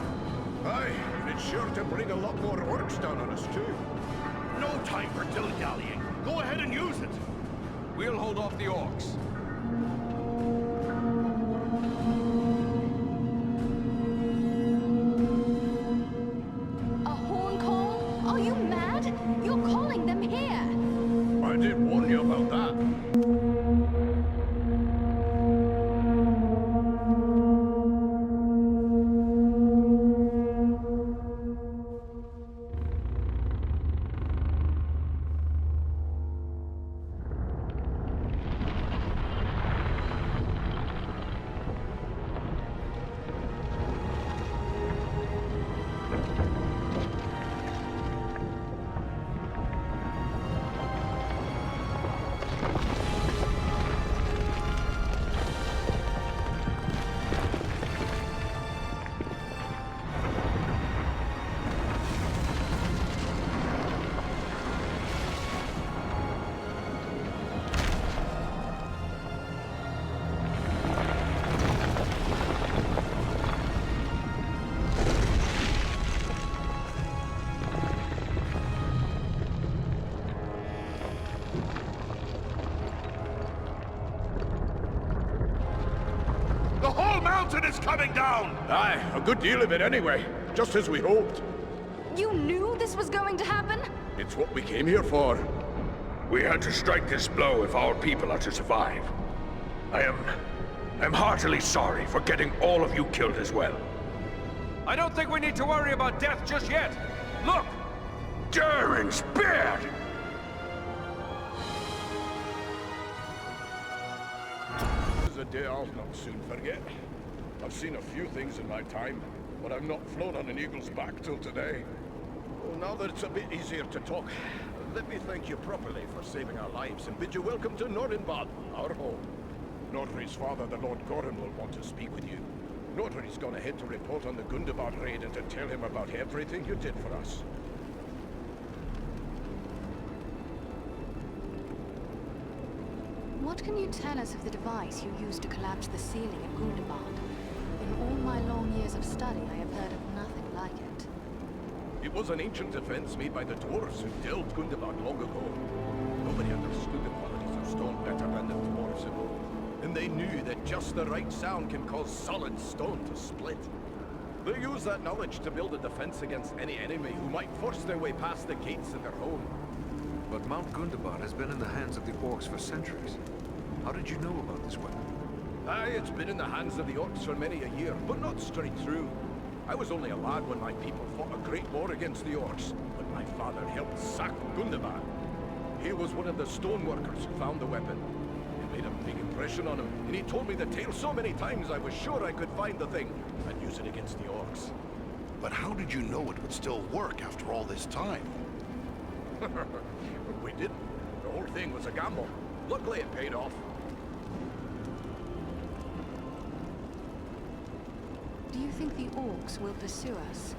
Aye, and it's sure to bring a lot more orcs down on us, too. No time for dilly-dallying. Go ahead and use it. We'll hold off the orcs. A horn call? Are you mad? You're calling them here! I did warn you about that. The whole mountain is coming down! Aye, a good deal of it anyway. Just as we hoped. You knew this was going to happen? It's what we came here for. We had to strike this blow if our people are to survive. I'm heartily sorry for getting all of you killed as well. I don't think we need to worry about death just yet. Look! Durin's beard! This is a day I'll not soon forget. I've seen a few things in my time, but I've not flown on an eagle's back till today. Well, now that it's a bit easier to talk, let me thank you properly for saving our lives and bid you welcome to Nordenbad, our home. Nordri's father, the Lord Gorin, will want to speak with you. Nordri's gone ahead to report on the Gundabad raid and to tell him about everything you did for us. What can you tell us of the device you used to collapse the ceiling at Gundabad? In all my long years of study, I have heard of nothing like it. It was an ancient defense made by the dwarves who delved Gundabad long ago. Nobody understood the qualities of stone better than the dwarves. And they knew that just the right sound can cause solid stone to split. They used that knowledge to build a defense against any enemy who might force their way past the gates of their home. But Mount Gundabad has been in the hands of the orcs for centuries. How did you know about this weapon? Aye, it's been in the hands of the orcs for many a year, but not straight through. I was only a lad when my people fought a great war against the orcs, but my father helped sack Gundabad. He was one of the stoneworkers who found the weapon. It made a big impression on him, and he told me the tale so many times I was sure I could find the thing and use it against the orcs. But how did you know it would still work after all this time? We didn't. The whole thing was a gamble. Luckily it paid off. Do you think the orcs will pursue us?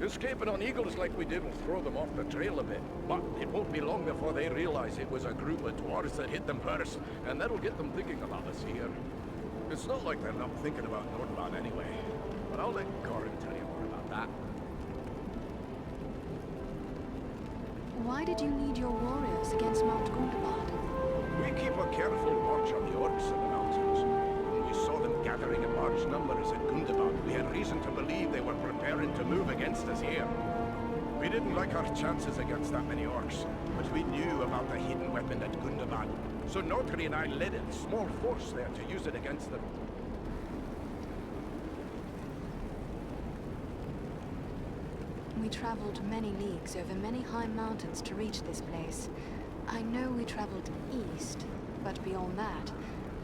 Escaping on eagles like we did will throw them off the trail a bit. But it won't be long before they realize it was a group of dwarves that hit them first, and that'll get them thinking about us here. It's not like they're not thinking about Nordland anyway. But I'll let Gorin tell you more about that. Why did you need your warriors against Mount Gundabad? We keep a careful watch on the orcs in the mountains. When we saw them gathering in large numbers at Gundabad, we had reason to believe they were preparing to move against us here. We didn't like our chances against that many orcs, but we knew about the hidden weapon at Gundabad. So Nordri and I led a small force there to use it against them. We traveled many leagues over many high mountains to reach this place. I know we traveled east, but beyond that,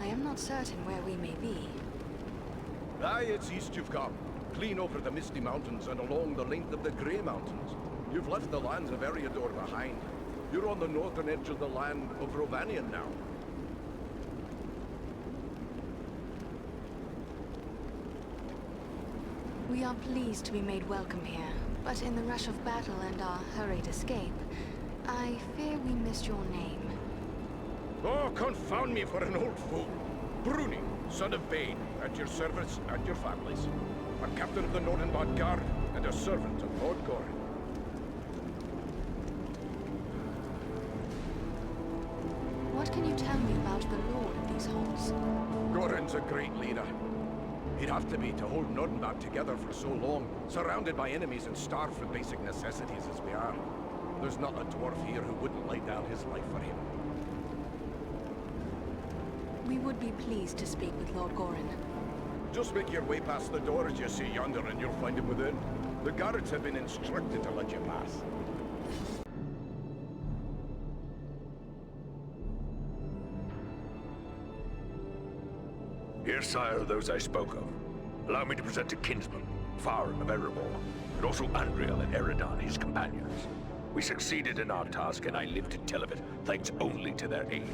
I am not certain where we may be. Aye, it's east you've come. Clean over the Misty Mountains and along the length of the Grey Mountains. You've left the lands of Eriador behind. You're on the northern edge of the land of Rovanion now. We are pleased to be made welcome here, but in the rush of battle and our hurried escape, I fear we missed your name. Oh, confound me for an old fool. Bruni, son of Bane, at your service and your families. A captain of the Nordenbad Guard and a servant of Lord Gorin. What can you tell me about the lord of these halls? Gorin's a great leader. He'd have to be to hold Nordenbad together for so long, surrounded by enemies and starved for basic necessities as we are. There's not a dwarf here who wouldn't lay down his life for him. We would be pleased to speak with Lord Gorin. Just make your way past the door as you see yonder and you'll find him within. The guards have been instructed to let you pass. Here, sire, those I spoke of. Allow me to present a kinsman, Farum of Erebor, and also Andriel and Eridan, his companions. We succeeded in our task, and I live to tell of it, thanks only to their aid.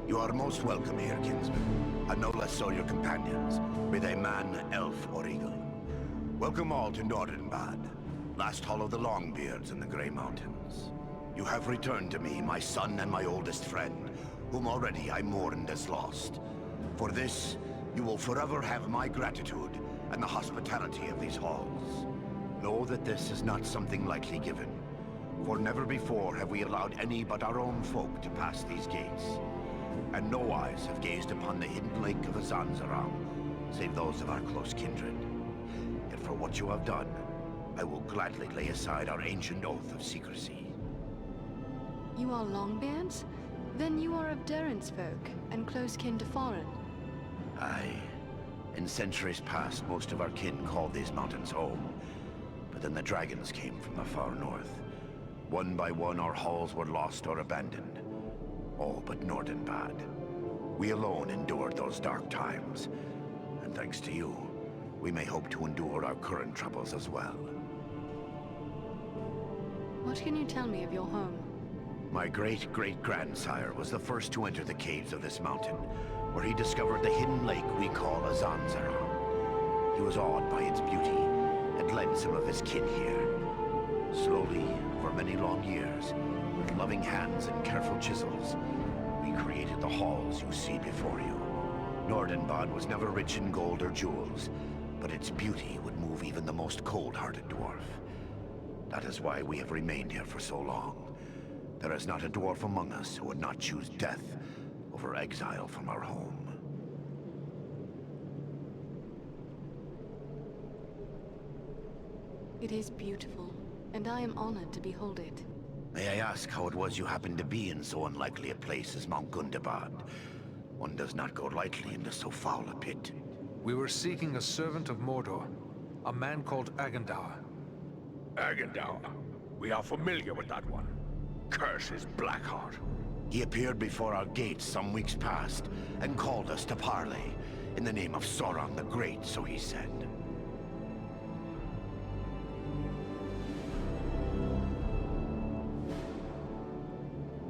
You are most welcome here, kinsman, and no less so your companions, be they man, elf, or eagle. Welcome all to Nordenbad, last hall of the Longbeards in the Grey Mountains. You have returned to me, my son and my oldest friend, whom already I mourned as lost. For this, you will forever have my gratitude and the hospitality of these halls. Know that this is not something lightly given, for never before have we allowed any but our own folk to pass these gates. And no eyes have gazed upon the hidden lake of Azanzaram, save those of our close kindred. Yet for what you have done, I will gladly lay aside our ancient oath of secrecy. You are Longbeards? Then you are of Durin's folk, and close kin to Farum. Aye. In centuries past, most of our kin called these mountains home. But then the dragons came from the far north. One by one, our halls were lost or abandoned. All but Nordenbad. We alone endured those dark times. And thanks to you, we may hope to endure our current troubles as well. What can you tell me of your home? My great-great-grandsire was the first to enter the caves of this mountain, where he discovered the hidden lake we call Azanzaram. He was awed by its beauty, and led some of his kin here. Slowly, for many long years, with loving hands and careful chisels, we created the halls you see before you. Nordenbad was never rich in gold or jewels, but its beauty would move even the most cold-hearted dwarf. That is why we have remained here for so long. There is not a dwarf among us who would not choose death over exile from our home. It is beautiful, and I am honored to behold it. May I ask how it was you happened to be in so unlikely a place as Mount Gundabad? One does not go lightly into so foul a pit. We were seeking a servant of Mordor. A man called Agendaur. Agendaur. We are familiar with that one. Curse his Blackheart. He appeared before our gates some weeks past and called us to parley. In the name of Sauron the Great, so he said.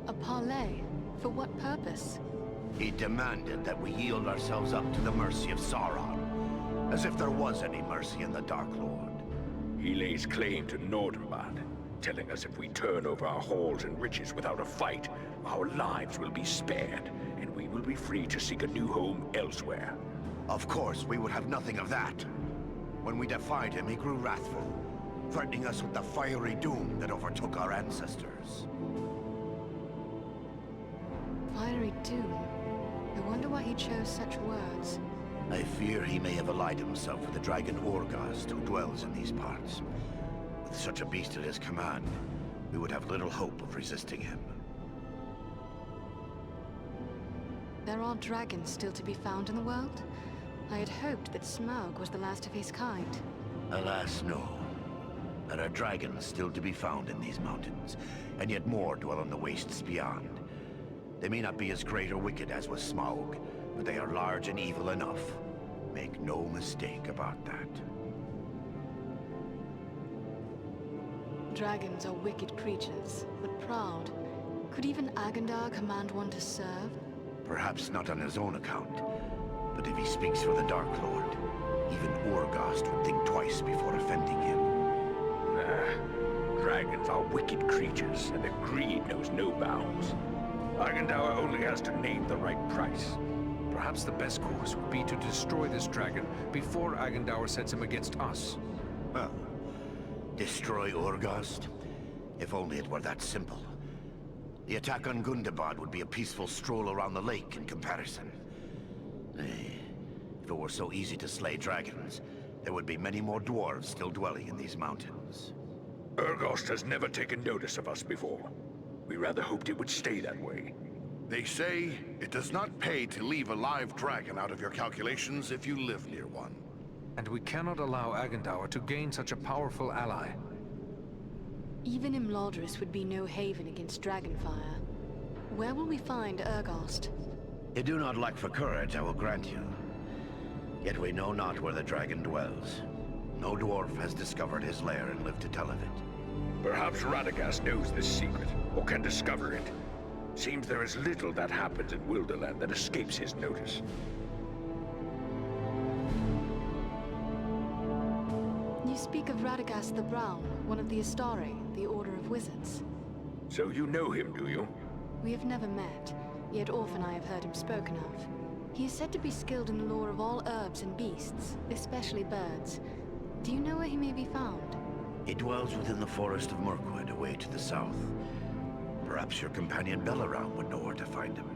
A parley? For what purpose? He demanded that we yield ourselves up to the mercy of Sauron. As if there was any mercy in the Dark Lord. He lays claim to Nordenbad, telling us if we turn over our halls and riches without a fight, our lives will be spared, and we will be free to seek a new home elsewhere. Of course, we would have nothing of that. When we defied him, he grew wrathful, threatening us with the fiery doom that overtook our ancestors. Fiery doom. I wonder why he chose such words. I fear he may have allied himself with the dragon Orgast, who dwells in these parts. With such a beast at his command, we would have little hope of resisting him. There are dragons still to be found in the world? I had hoped that Smaug was the last of his kind. Alas, no. There are dragons still to be found in these mountains, and yet more dwell in the wastes beyond. They may not be as great or wicked as was Smaug, but they are large and evil enough. Make no mistake about that. Dragons are wicked creatures, but proud. Could even Agendaur command one to serve? Perhaps not on his own account, but if he speaks for the Dark Lord, even Orgast would think twice before offending him. Dragons are wicked creatures, and their greed knows no bounds. Agendaur only has to name the right price. Perhaps the best course would be to destroy this dragon before Agendaur sets him against us. Well, destroy Orgast? If only it were that simple. The attack on Gundabad would be a peaceful stroll around the lake in comparison. Nay, if it were so easy to slay dragons, there would be many more dwarves still dwelling in these mountains. Urgost has never taken notice of us before. We rather hoped it would stay that way. They say it does not pay to leave a live dragon out of your calculations if you live near one. And we cannot allow Agendaur to gain such a powerful ally. Even Imladris would be no haven against Dragonfire. Where will we find Urgost? You do not lack for courage, I will grant you. Yet we know not where the dragon dwells. No dwarf has discovered his lair and lived to tell of it. Perhaps Radagast knows this secret, or can discover it. Seems there is little that happens in Wilderland that escapes his notice. You speak of Radagast the Brown, one of the Astari, the Order of Wizards. So you know him, do you? We have never met, yet often I have heard him spoken of. He is said to be skilled in the lore of all herbs and beasts, especially birds. Do you know where he may be found? He dwells within the forest of Mirkwood, away to the south. Perhaps your companion Belaram would know where to find him,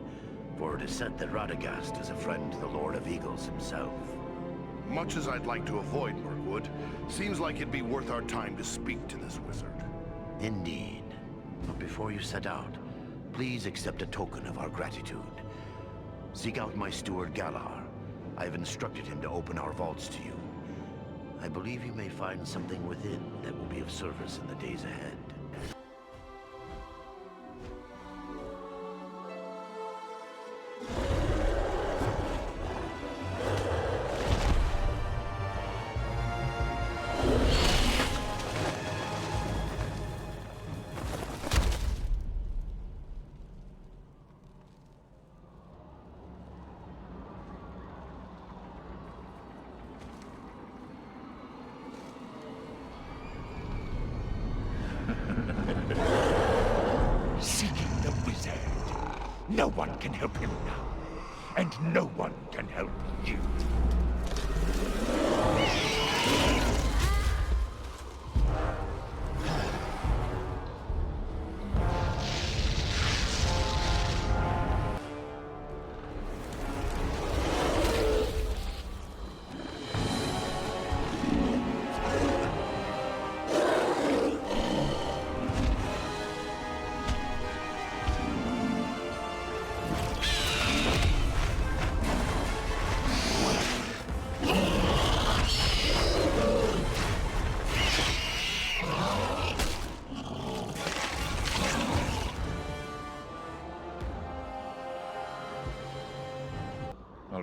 for it is said that Radagast is a friend to the Lord of Eagles himself. Much as I'd like to avoid Mirkwood, seems like it'd be worth our time to speak to this wizard. Indeed. But before you set out, please accept a token of our gratitude. Seek out my steward Galar. I have instructed him to open our vaults to you. I believe you may find something within that will be of service in the days ahead. Seeking the wizard. No one can help him now. And no one can help you.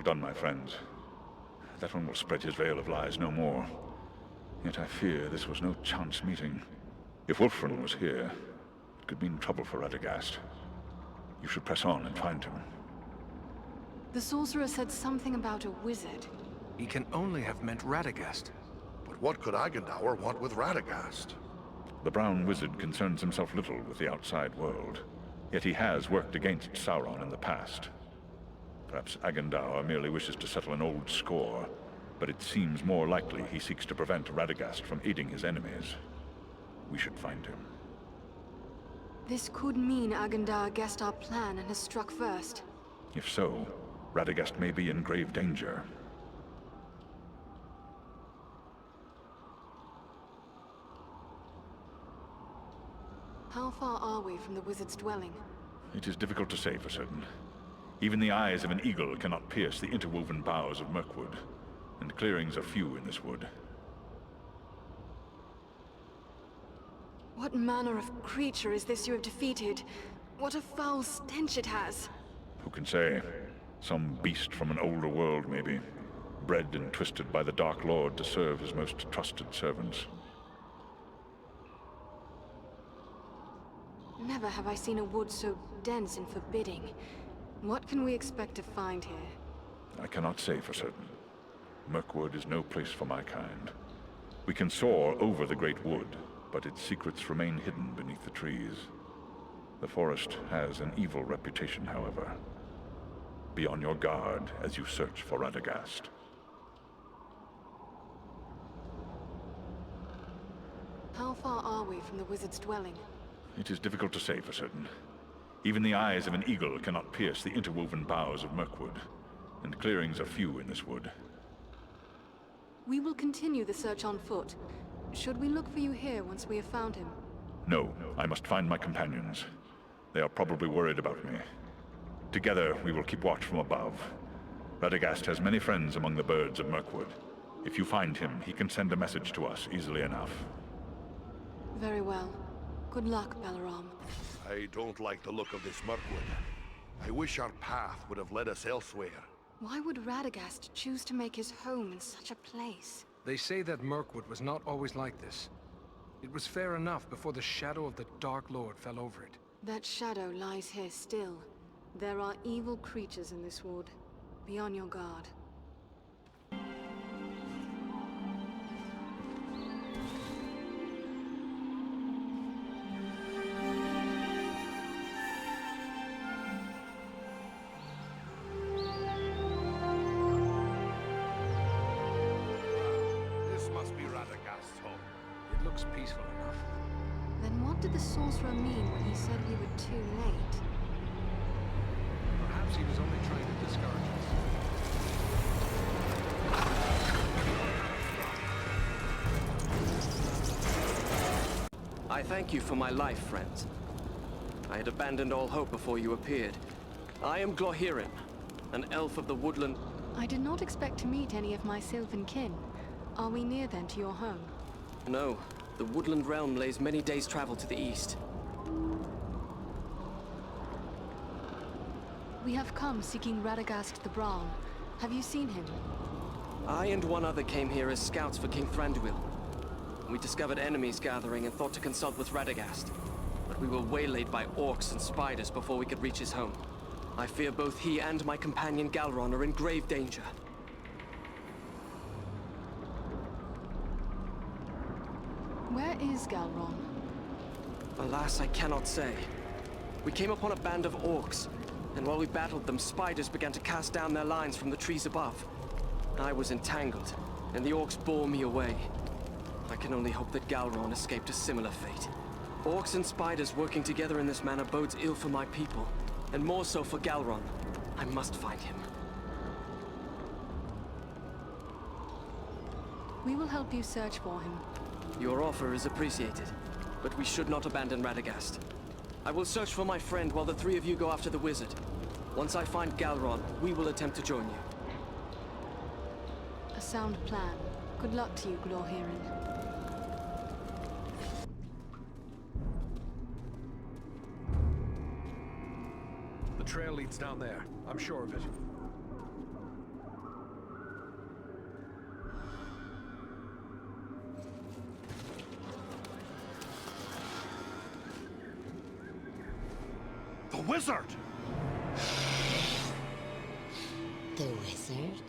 done, my friends. That one will spread his veil of lies no more. Yet I fear this was no chance meeting. If Wulfrun was here, it could mean trouble for Radagast. You should press on and find him. The sorcerer said something about a wizard. He can only have meant Radagast. But what could Agandaur want with Radagast? The Brown Wizard concerns himself little with the outside world, yet he has worked against Sauron in the past. Perhaps Agandaur merely wishes to settle an old score, but it seems more likely he seeks to prevent Radagast from aiding his enemies. We should find him. This could mean Agandaur guessed our plan and has struck first. If so, Radagast may be in grave danger. How far are we from the wizard's dwelling? It is difficult to say for certain. Even the eyes of an eagle cannot pierce the interwoven boughs of Mirkwood, and clearings are few in this wood. What manner of creature is this you have defeated? What a foul stench it has! Who can say? Some beast from an older world, maybe. Bred and twisted by the Dark Lord to serve his most trusted servants. Never have I seen a wood so dense and forbidding. What can we expect to find here? I cannot say for certain. Mirkwood is no place for my kind. We can soar over the great wood, but its secrets remain hidden beneath the trees. The forest has an evil reputation, however. Be on your guard as you search for Radagast. How far are we from the wizard's dwelling? It is difficult to say for certain. Even the eyes of an eagle cannot pierce the interwoven boughs of Mirkwood, and clearings are few in this wood. We will continue the search on foot. Should we look for you here once we have found him? No, I must find my companions. They are probably worried about me. Together, we will keep watch from above. Radagast has many friends among the birds of Mirkwood. If you find him, he can send a message to us easily enough. Very well. Good luck, Balaram. I don't like the look of this Mirkwood. I wish our path would have led us elsewhere. Why would Radagast choose to make his home in such a place? They say that Mirkwood was not always like this. It was fair enough before the shadow of the Dark Lord fell over it. That shadow lies here still. There are evil creatures in this wood. Be on your guard. This must be Radagast's home. It looks peaceful enough. Then what did the sorcerer mean when he said we were too late? Perhaps he was only trying to discourage us. I thank you for my life, friends. I had abandoned all hope before you appeared. I am Glorhirin, an elf of the woodland. I did not expect to meet any of my sylvan kin. Are we near then to your home? No, the woodland realm lays many days' travel to the east. We have come seeking Radagast the Brown. Have you seen him? I and one other came here as scouts for King Thranduil. We discovered enemies gathering and thought to consult with Radagast. But we were waylaid by orcs and spiders before we could reach his home. I fear both he and my companion Galron are in grave danger. Where is Galron? Alas, I cannot say. We came upon a band of orcs, and while we battled them, spiders began to cast down their lines from the trees above. I was entangled, and the orcs bore me away. I can only hope that Galron escaped a similar fate. Orcs and spiders working together in this manner bodes ill for my people, and more so for Galron. I must find him. We will help you search for him. Your offer is appreciated, but we should not abandon Radagast. I will search for my friend while the three of you go after the wizard. Once I find Galron, we will attempt to join you. A sound plan. Good luck to you, Glorhirin. The trail leads down there. I'm sure of it. The wizard! The wizard?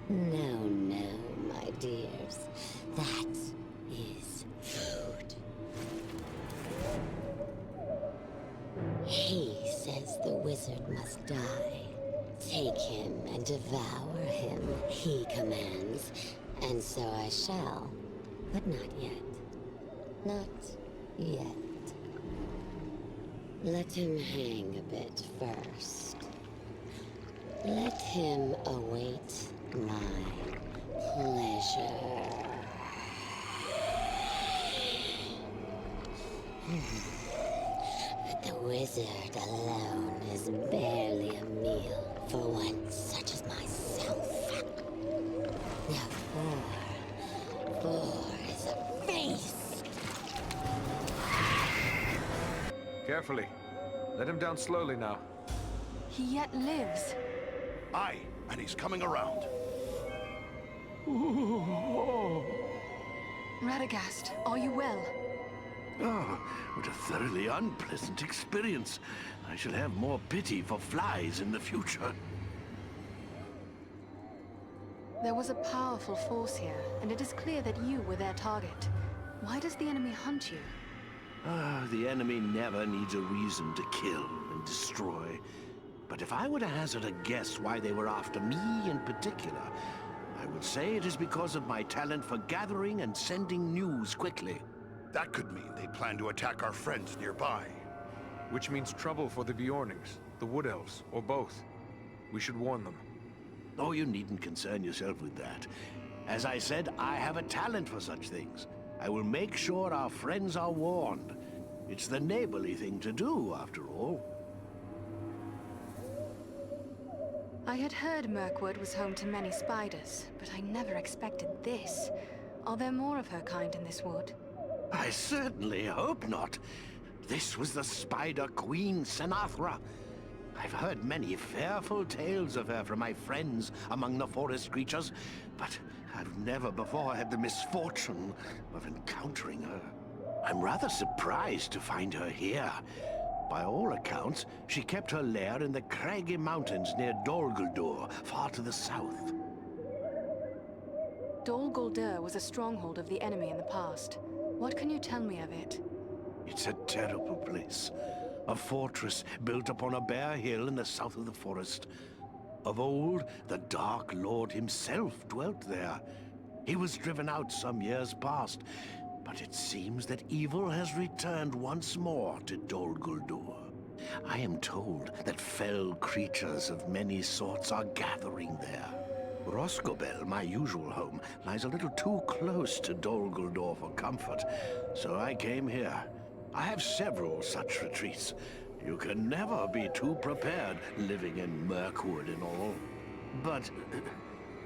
No, no, my dears. That is food. He says the wizard must die. Take him and devour him, he commands. And so I shall. But not yet. Not yet. Let him hang a bit first. Let him await my pleasure. But the wizard alone is barely a meal for one such as myself. Now four is a feast. Carefully. Let him down slowly now. He yet lives. Aye, and he's coming around. Radagast, are you well? Oh, what a thoroughly unpleasant experience. I shall have more pity for flies in the future. There was a powerful force here, and it is clear that you were their target. Why does the enemy hunt you? The enemy never needs a reason to kill and destroy. But if I were to hazard a guess why they were after me in particular, I would say it is because of my talent for gathering and sending news quickly. That could mean they plan to attack our friends nearby. Which means trouble for the Bjornings, the Wood Elves, or both. We should warn them. Oh, you needn't concern yourself with that. As I said, I have a talent for such things. I will make sure our friends are warned. It's the neighborly thing to do, after all. I had heard Mirkwood was home to many spiders, but I never expected this. Are there more of her kind in this wood? I certainly hope not. This was the Spider Queen Senathra. I've heard many fearful tales of her from my friends among the forest creatures, but I've never before had the misfortune of encountering her. I'm rather surprised to find her here. By all accounts, she kept her lair in the craggy mountains near Dol Guldur, far to the south. Dol Guldur was a stronghold of the enemy in the past. What can you tell me of it? It's a terrible place. A fortress built upon a bare hill in the south of the forest. Of old, the Dark Lord himself dwelt there. He was driven out some years past, but it seems that evil has returned once more to Dol Guldur. I am told that fell creatures of many sorts are gathering there. Roscobel, my usual home, lies a little too close to Dol Guldur for comfort, so I came here. I have several such retreats. You can never be too prepared living in Mirkwood and all. But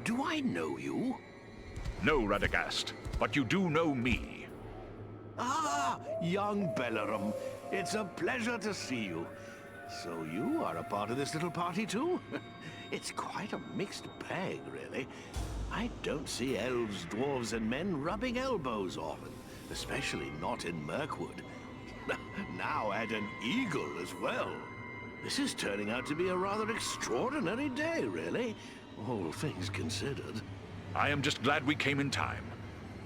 do I know you? No, Radagast, but you do know me. Ah, young Bellerum. It's a pleasure to see you. So you are a part of this little party too? It's quite a mixed bag, really. I don't see elves, dwarves, and men rubbing elbows often, especially not in Mirkwood. Now add an eagle as well. This is turning out to be a rather extraordinary day, really, all things considered. I am just glad we came in time.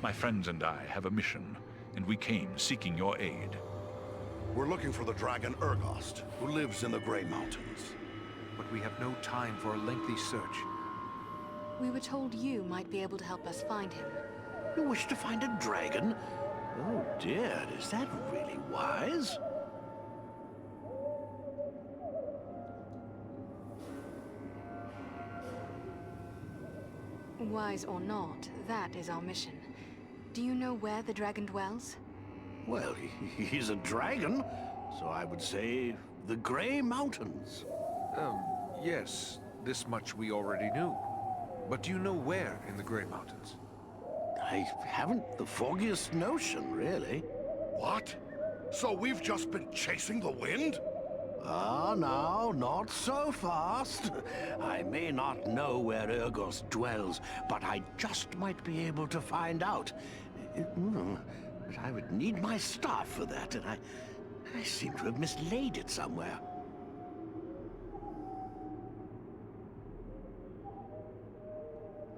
My friends and I have a mission, and we came seeking your aid. We're looking for the dragon Urgost, who lives in the Grey Mountains. But we have no time for a lengthy search. We were told you might be able to help us find him. You wish to find a dragon? Oh dear, is that really wise? Wise or not, that is our mission. Do you know where the dragon dwells? Well, he's a dragon, so I would say the Grey Mountains. Yes, this much we already knew. But do you know where in the Grey Mountains? I haven't the foggiest notion, really. What? So we've just been chasing the wind? Ah, now, not so fast. I may not know where Urgost dwells, but I just might be able to find out. But I would need my staff for that, and I seem to have mislaid it somewhere.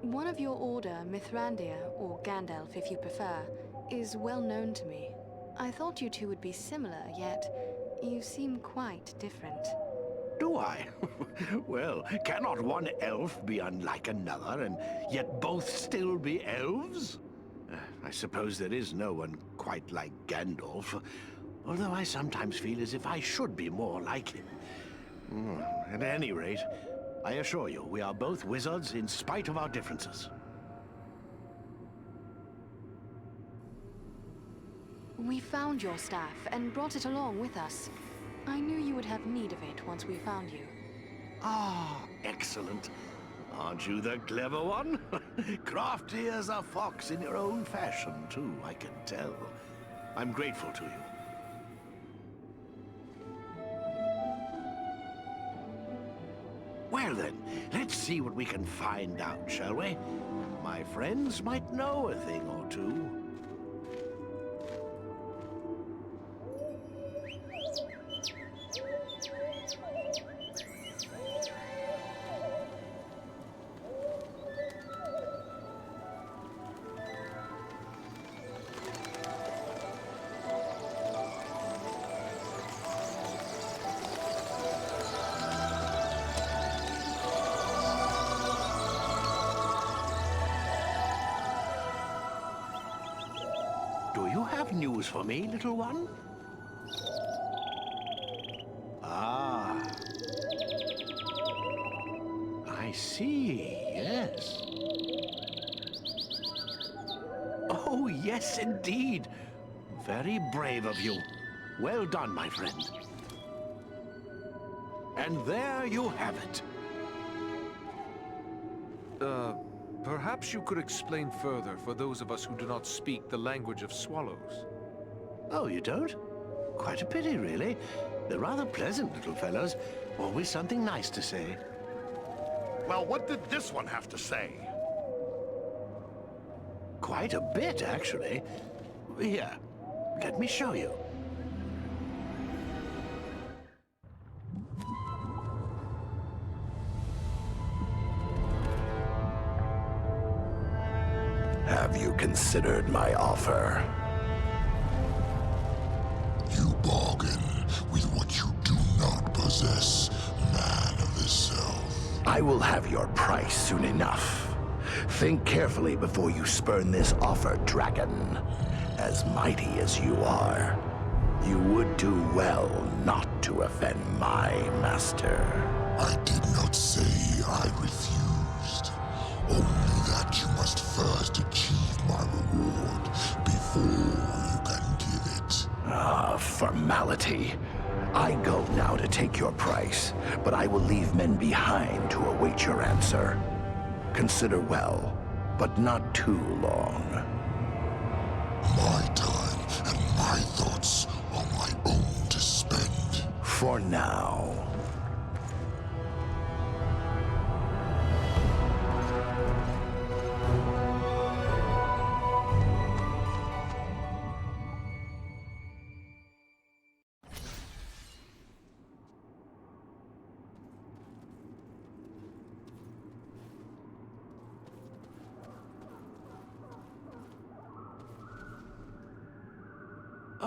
One of your order, Mithrandir, or Gandalf if you prefer, is well known to me. I thought you two would be similar, yet you seem quite different. Do I? Well, cannot one elf be unlike another, and yet both still be elves? I suppose there is no one quite like Gandalf, although I sometimes feel as if I should be more like him. At any rate, I assure you, we are both wizards in spite of our differences. We found your staff and brought it along with us. I knew you would have need of it once we found you. Ah, excellent. Aren't you the clever one? Crafty as a fox in your own fashion, too, I can tell. I'm grateful to you. Well then, let's see what we can find out, shall we? My friends might know a thing or two. Do you have news for me, little one? Ah. I see, yes. Oh, yes, indeed. Very brave of you. Well done, my friend. And there you have it. Perhaps you could explain further for those of us who do not speak the language of swallows. Oh, you don't? Quite a pity, really. They're rather pleasant little fellows. Always something nice to say. Well, what did this one have to say? Quite a bit, actually. Here, let me show you. Have you considered my offer? You bargain with what you do not possess, man of the South. I will have your price soon enough. Think carefully before you spurn this offer, dragon. As mighty as you are, you would do well not to offend my master. I did not say I refused. Only that you must first achieve my reward before you can give it. Ah, formality. I go now to take your price, but I will leave men behind to await your answer. Consider well, but not too long. My time and my thoughts are my own to spend. For now.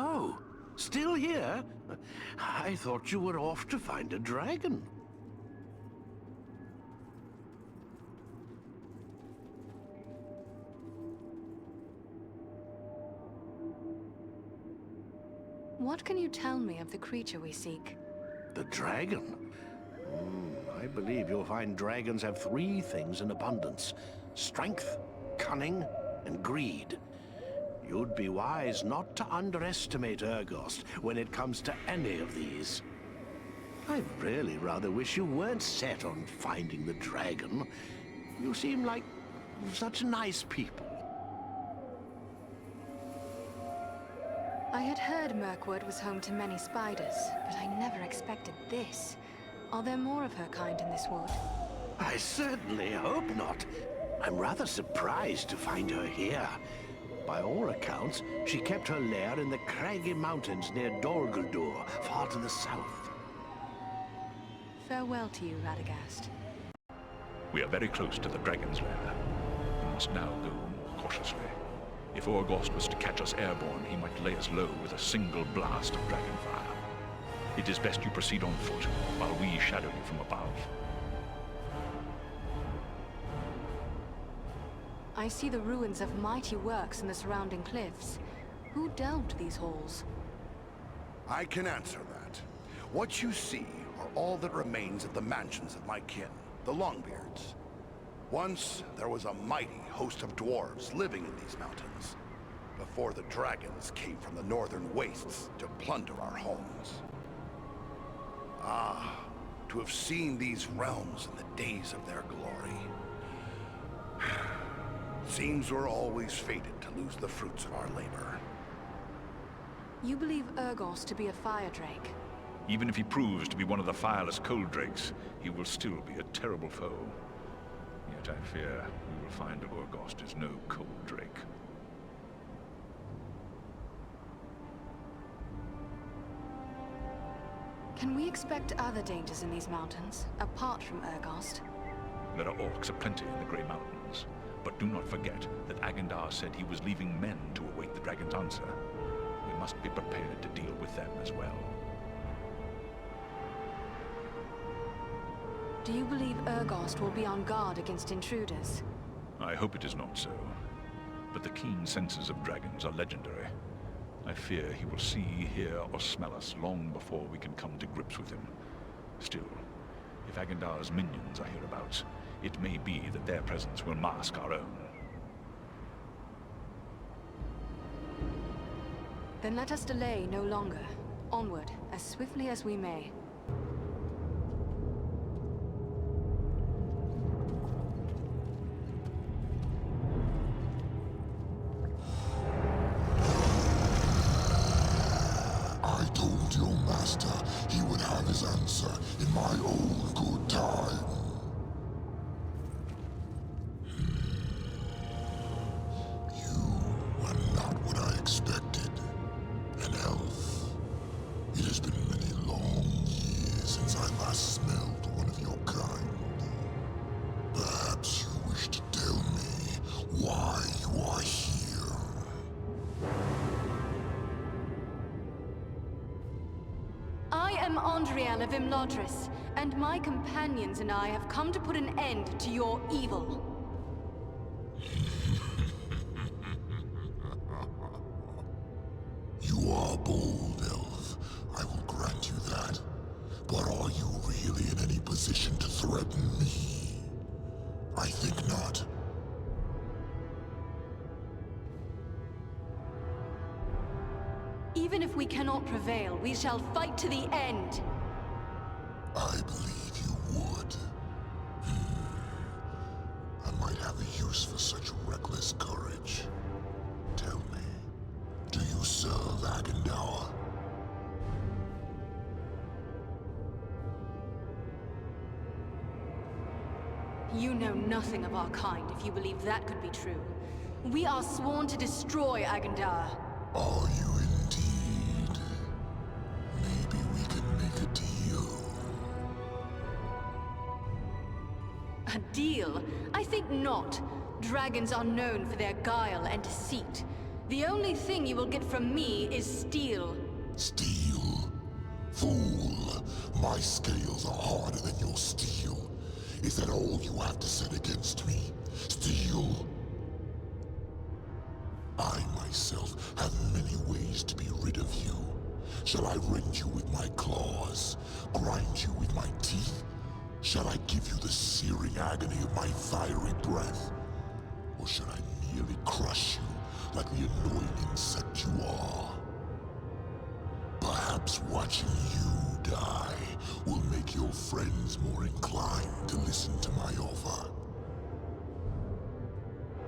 Oh, still here? I thought you were off to find a dragon. What can you tell me of the creature we seek? The dragon? I believe you'll find dragons have three things in abundance: strength, cunning, and greed. You'd be wise not to underestimate Urgost when it comes to any of these. I really rather wish you weren't set on finding the dragon. You seem like such nice people. I had heard Mirkwood was home to many spiders, but I never expected this. Are there more of her kind in this wood? I certainly hope not. I'm rather surprised to find her here. By all accounts, she kept her lair in the craggy mountains near Dol Guldur, far to the south. Farewell to you, Radagast. We are very close to the Dragon's Lair. We must now go more cautiously. If Orgost was to catch us airborne, he might lay us low with a single blast of dragonfire. It is best you proceed on foot, while we shadow you from above. I see the ruins of mighty works in the surrounding cliffs. Who delved these halls? I can answer that. What you see are all that remains of the mansions of my kin, the Longbeards. Once, there was a mighty host of dwarves living in these mountains, before the dragons came from the northern wastes to plunder our homes. Ah, to have seen these realms in the days of their glory. Seems we're always fated to lose the fruits of our labor. You believe Urgos to be a fire drake? Even if he proves to be one of the fireless cold drakes, he will still be a terrible foe. Yet I fear we will find Orgost is no cold drake. Can we expect other dangers in these mountains, apart from Urgost? There are orcs aplenty in the Grey Mountains. But do not forget that Agendar said he was leaving men to await the dragon's answer. We must be prepared to deal with them as well. Do you believe Urgost will be on guard against intruders? I hope it is not so. But the keen senses of dragons are legendary. I fear he will see, hear, or smell us long before we can come to grips with him. Still, if Agendar's minions are hereabouts, it may be that their presence will mask our own. Then let us delay no longer. Onward, as swiftly as we may. I told your master he would have his answer in my own good time. Expected. An elf. It has been many long years since I last smelled one of your kind. Perhaps you wish to tell me why you are here. I am Andriel of Imladris, and my companions and I have come to put an end to your evil. You are bold, elf. I will grant you that. But are you really in any position to threaten me? I think not. Even if we cannot prevail, we shall fight to the end. I believe you would. I might have a use for such reckless courage. Tell me, do you serve Agendar? You know nothing of our kind if you believe that could be true. We are sworn to destroy Agendar. Are you indeed? Maybe we can make a deal. A deal? I think not. Dragons are known for their guile and deceit. The only thing you will get from me is steel. Steel? Fool! My scales are harder than your steel. Is that all you have to set against me? Steel? I myself have many ways to be rid of you. Shall I rend you with my claws? Grind you with my teeth? Shall I give you the searing agony of my fiery breath? Or should I merely crush you like the annoying insect you are? Perhaps watching you die will make your friends more inclined to listen to my offer.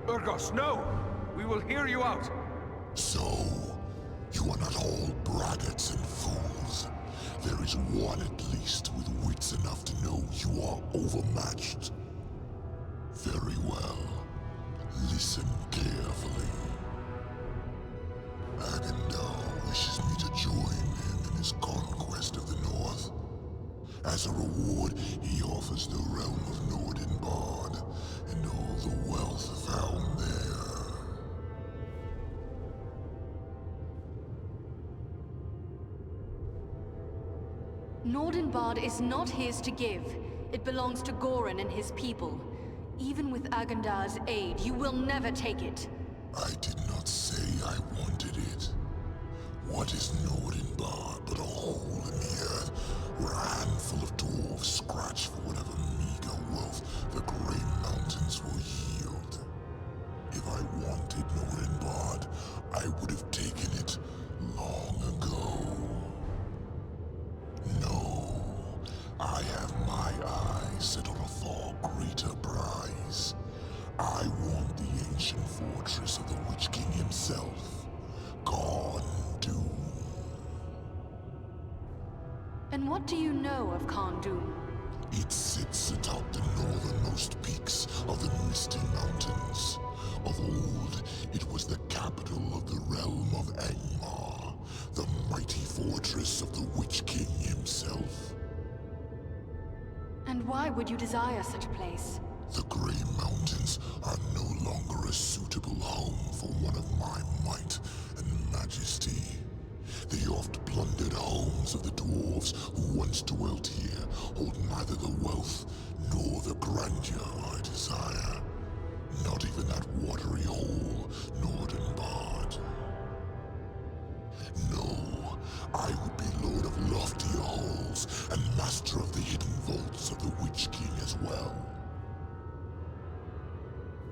Urgos, no! We will hear you out! So, you are not all braggarts and fools. There is one at least with wits enough to know you are overmatched. Very well. Listen carefully. Agendar wishes me to join him in his conquest of the North. As a reward, he offers the realm of Nordinbard and all the wealth found there. Nordinbard is not his to give. It belongs to Goran and his people. Even with Agendar's aid, you will never take it. I did not say I wanted it. What is Nordinbard but a hole in the earth where a handful of dwarves scratch for whatever meager wealth the Grey Mountains will yield? If I wanted Nordinbard, I would have taken it long ago. No, I have my eyes set on a far greater prize. I want the ancient fortress of the Witch King himself, Khan-Dûm. And what do you know of Khan-Dûm? It sits atop the northernmost peaks of the Misty Mountains. Of old, it was the capital of the realm of Angmar, the mighty fortress of the Witch King himself. And why would you desire such a place? The Grey Mountains are no longer a suitable home for one of my might and majesty. The oft-plundered homes of the dwarves who once dwelt here hold neither the wealth nor the grandeur I desire. Not even that watery hole, Nordinbard. No, I would be lord of loftier halls and master of the hidden vaults of the Witch King as well.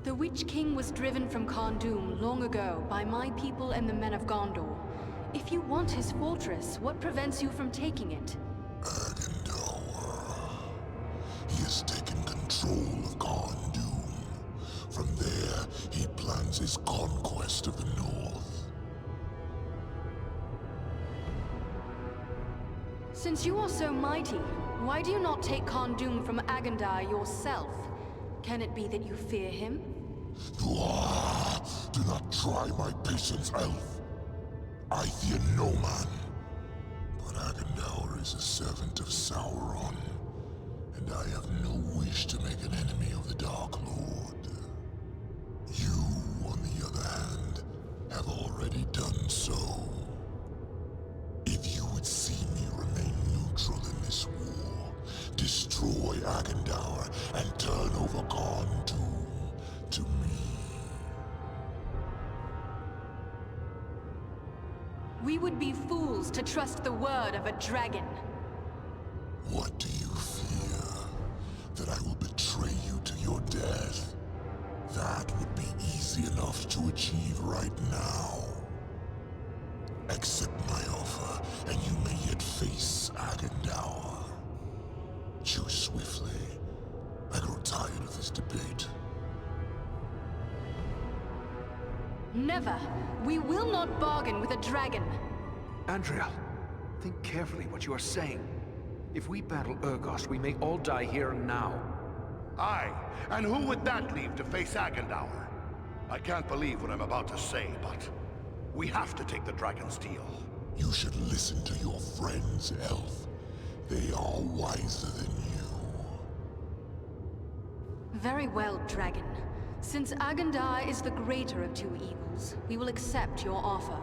The Witch King was driven from Khan-Dûm long ago by my people and the men of Gondor. If you want his fortress, what prevents you from taking it? Agendaur. He has taken control of Khan-Dûm. From there, he plans his conquest of the North. Since you are so mighty, why do you not take Khan-Dûm from Agendar yourself? Can it be that you fear him? Do not try my patience, elf. I fear no man. But Agendaur is a servant of Sauron, and I have no wish to make an enemy of the Dark Lord. You, on the other hand, have already done so. If you would see me remain neutral in this war, destroy Agendaur and turn over Khan-Dûm to me. We would be fools to trust the word of a dragon. What do you fear? That I will betray you to your death? That would be easy enough to achieve right now. Accept my offer, and you may yet face Agendaur. Choose swiftly. I grow tired of this debate. Never! We will not bargain with a dragon! Andriel, think carefully what you are saying. If we battle Urgost, we may all die here and now. Aye, and who would that leave to face Agendaur? I can't believe what I'm about to say, but we have to take the Dragon's Steel. You should listen to your friends, Elf. They are wiser than you. Very well, dragon. Since Agendar is the greater of two evils, we will accept your offer.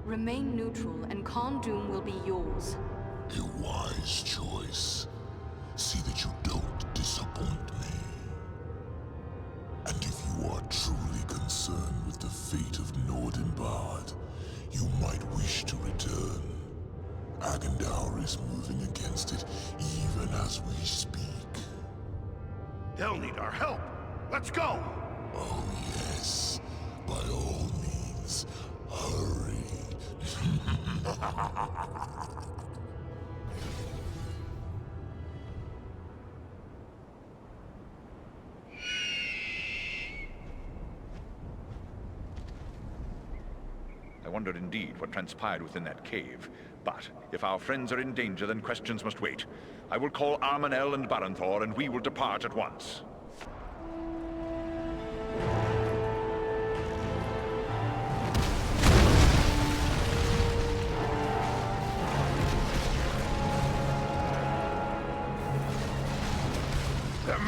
Remain neutral, and Khan-Dûm will be yours. A wise choice. See that you don't disappoint me. And if you are truly concerned with the fate of Nordinbard, you might wish to return. Agendaur is moving against it even as we speak. They'll need our help. Let's go! Oh yes. By all means, hurry. I wonder indeed what transpired within that cave. But if our friends are in danger, then questions must wait. I will call Armanel and Baranthor, and we will depart at once.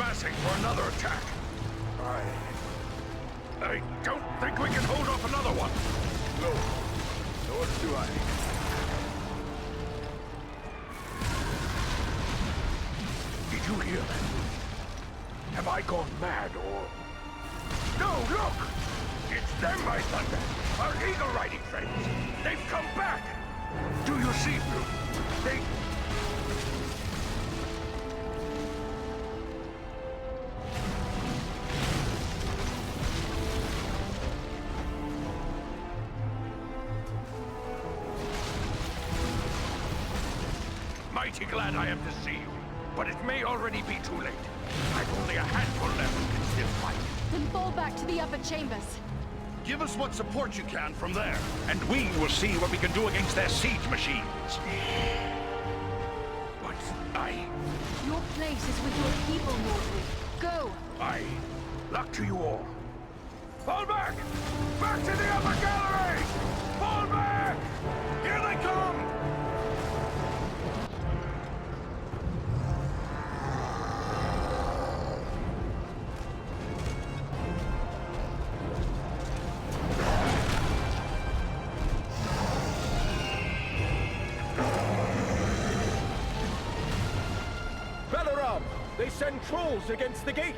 massing for another attack. I don't think we can hold off another one. No. Nor do I. Did you hear that? Have I gone mad, or... No, look! It's them, by thunder! Our eagle-riding friends! They've come back! Do you see, Blue? They... Mighty glad I am to see you, but it may already be too late. I've only a handful left who can still fight. Then fall back to the upper chambers. Give us what support you can from there. And we will see what we can do against their siege machines. But Your place is with your people, Mordred. Go! Luck to you all. Fall back! Back to the upper gallery! Fall back! Here they come! Balaram! They send trolls against the gate!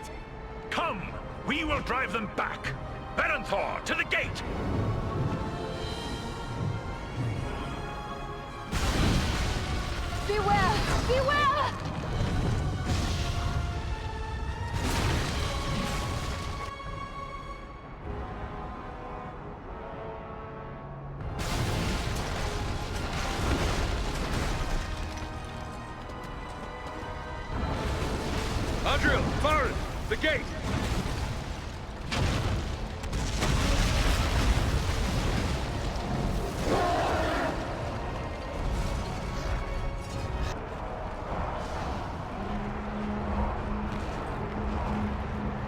Come! We will drive them back! Berenthor, to the gate! Beware! Beware! Adriel, Farid, the gate!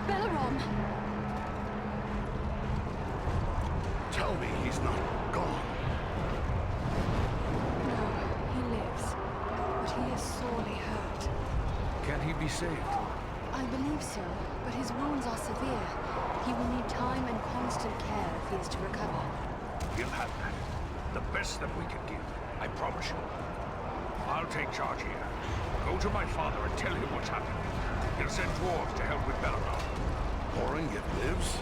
Balaram! Tell me he's not gone. No, he lives. But he is sorely hurt. Can he be saved? I believe so, but his wounds are severe. He will need time and constant care if he is to recover. He'll have that. The best that we can give, I promise you. I'll take charge here. Go to my father and tell him what's happened. He'll send dwarves to help with Balaram. Orin lives?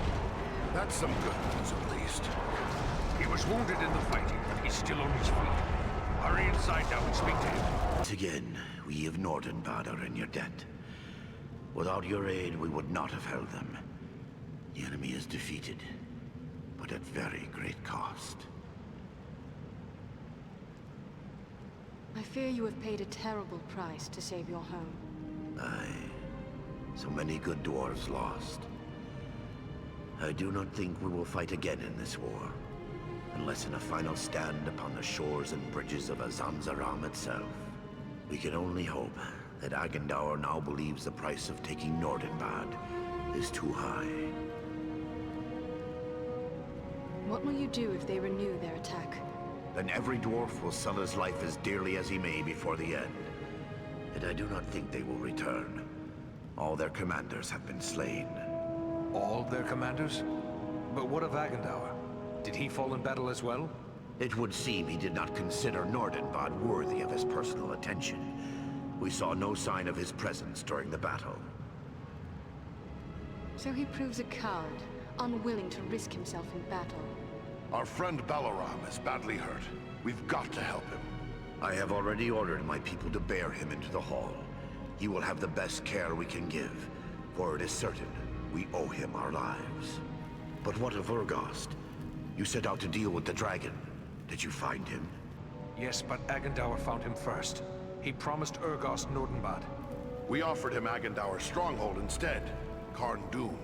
That's some good news, at least. He was wounded in the fighting, but he's still on his feet. Hurry inside now and speak to him. Once again, we of Nordenbad are in your debt. Without your aid, we would not have held them. The enemy is defeated, but at very great cost. I fear you have paid a terrible price to save your home. Aye. So many good dwarves lost. I do not think we will fight again in this war, unless in a final stand upon the shores and bridges of Azanzaram itself. We can only hope that Agendaur now believes the price of taking Nordenbad is too high. What will you do if they renew their attack? Then every dwarf will sell his life as dearly as he may before the end. And I do not think they will return. All their commanders have been slain. All their commanders? But what of Agendaur? Did he fall in battle as well? It would seem he did not consider Nordenbad worthy of his personal attention. We saw no sign of his presence during the battle. So he proves a coward, unwilling to risk himself in battle. Our friend Balaram is badly hurt. We've got to help him. I have already ordered my people to bear him into the hall. He will have the best care we can give, for it is certain we owe him our lives. But what of Urgost? You set out to deal with the dragon. Did you find him? Yes, but Agendaur found him first. He promised Urgost Nordenbad. We offered him Agendaur's stronghold instead, Karn Dûm.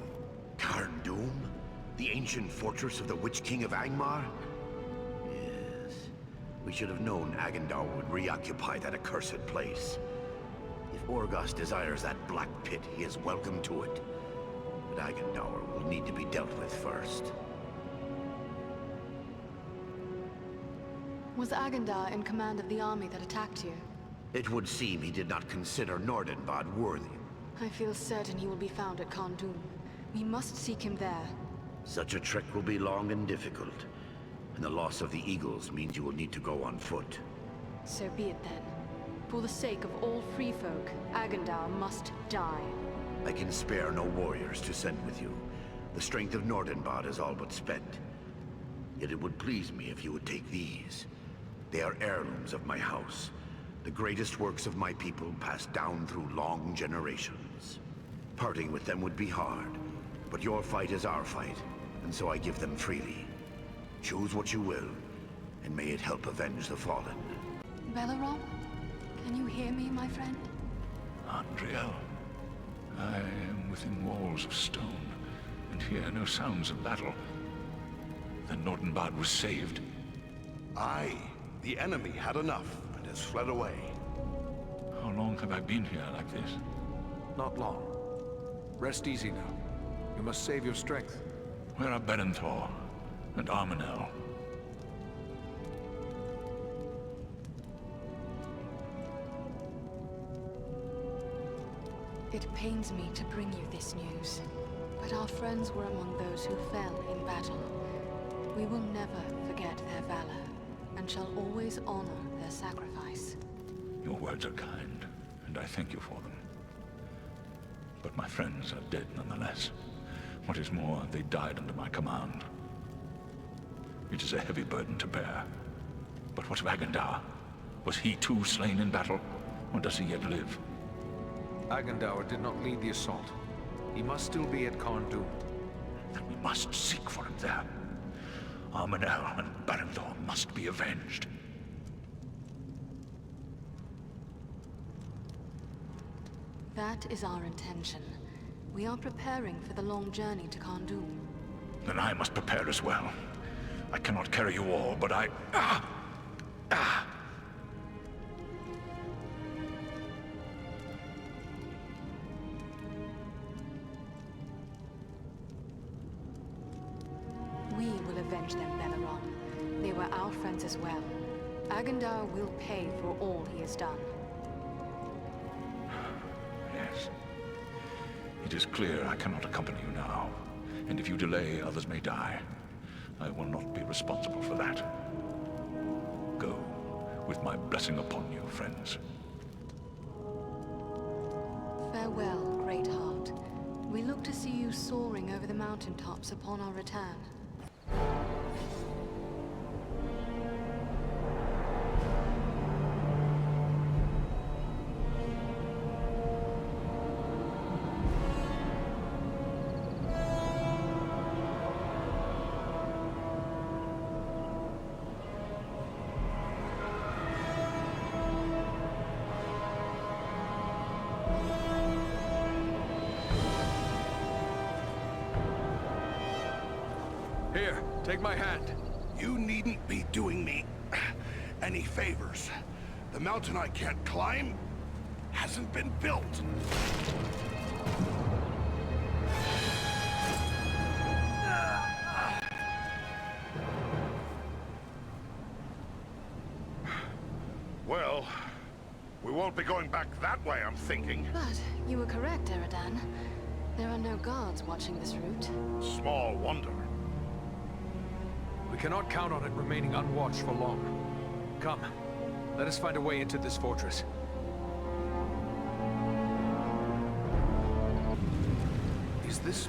Karn Dûm? The ancient fortress of the Witch King of Angmar? Yes. We should have known Agendaur would reoccupy that accursed place. If Urgost desires that black pit, he is welcome to it. But Agendaur will need to be dealt with first. Was Agendaur in command of the army that attacked you? It would seem he did not consider Nordenbad worthy. I feel certain he will be found at Khandun. We must seek him there. Such a trek will be long and difficult, and the loss of the Eagles means you will need to go on foot. So be it then. For the sake of all free folk, Agendar must die. I can spare no warriors to send with you. The strength of Nordenbad is all but spent. Yet it would please me if you would take these. They are heirlooms of my house. The greatest works of my people passed down through long generations. Parting with them would be hard, but your fight is our fight, and so I give them freely. Choose what you will, and may it help avenge the fallen. Belaram? Can you hear me, my friend? Andriel, I am within walls of stone, and hear no sounds of battle. Then Nordenbad was saved. Aye, the enemy had enough and has fled away. How long have I been here like this? Not long. Rest easy now. You must save your strength. Where are Berenthor and Armenel? It pains me to bring you this news, but our friends were among those who fell in battle. We will never forget their valor, and shall always honor their sacrifice. Your words are kind, and I thank you for them. But my friends are dead nonetheless. What is more, they died under my command. It is a heavy burden to bear. But what of Agendar? Was he too slain in battle, or does he yet live? Agendaur did not lead the assault. He must still be at Khandun. Then we must seek for him there. Armenel and Berenthor must be avenged. That is our intention. We are preparing for the long journey to Khandun. Then I must prepare as well. I cannot carry you all, but I... We will avenge them, Belaram. They were our friends as well. Agendar will pay for all he has done. Yes. It is clear I cannot accompany you now. And if you delay, others may die. I will not be responsible for that. Go, with my blessing upon you, friends. Farewell, Great Heart. We look to see you soaring over the mountaintops upon our return. Here, take my hand. You needn't be doing me any favors. The mountain I can't climb hasn't been built. Well, we won't be going back that way, I'm thinking. But you were correct, Eridan. There are no guards watching this route. Small wonder. We cannot count on it remaining unwatched for long. Come, let us find a way into this fortress. Is this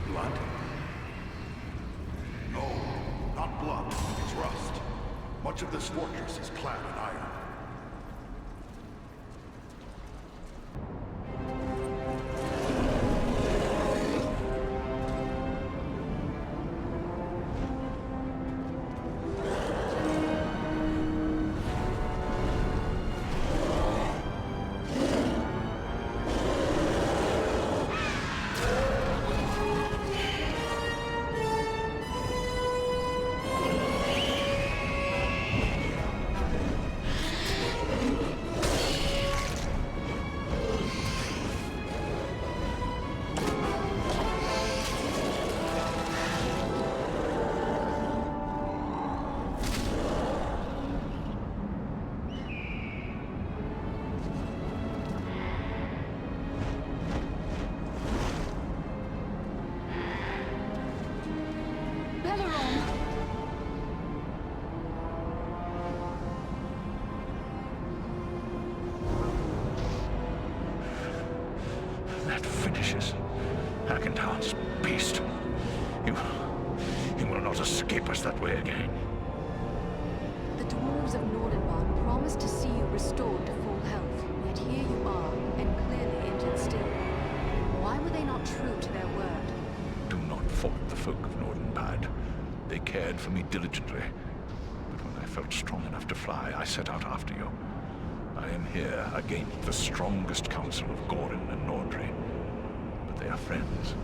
blood? No, not blood. It's rust. Much of this fortress is clad in iron. finishes. Agendar's beast. He will not escape us that way again. The dwarves of Nordenbad promised to see you restored to full health, yet here you are, and clearly injured still. Why were they not true to their word? Do not fault the folk of Nordenbad. They cared for me diligently. But when I felt strong enough to fly, I set out after you. I am here against the strongest council of Gorin and Nordri. But they are friends.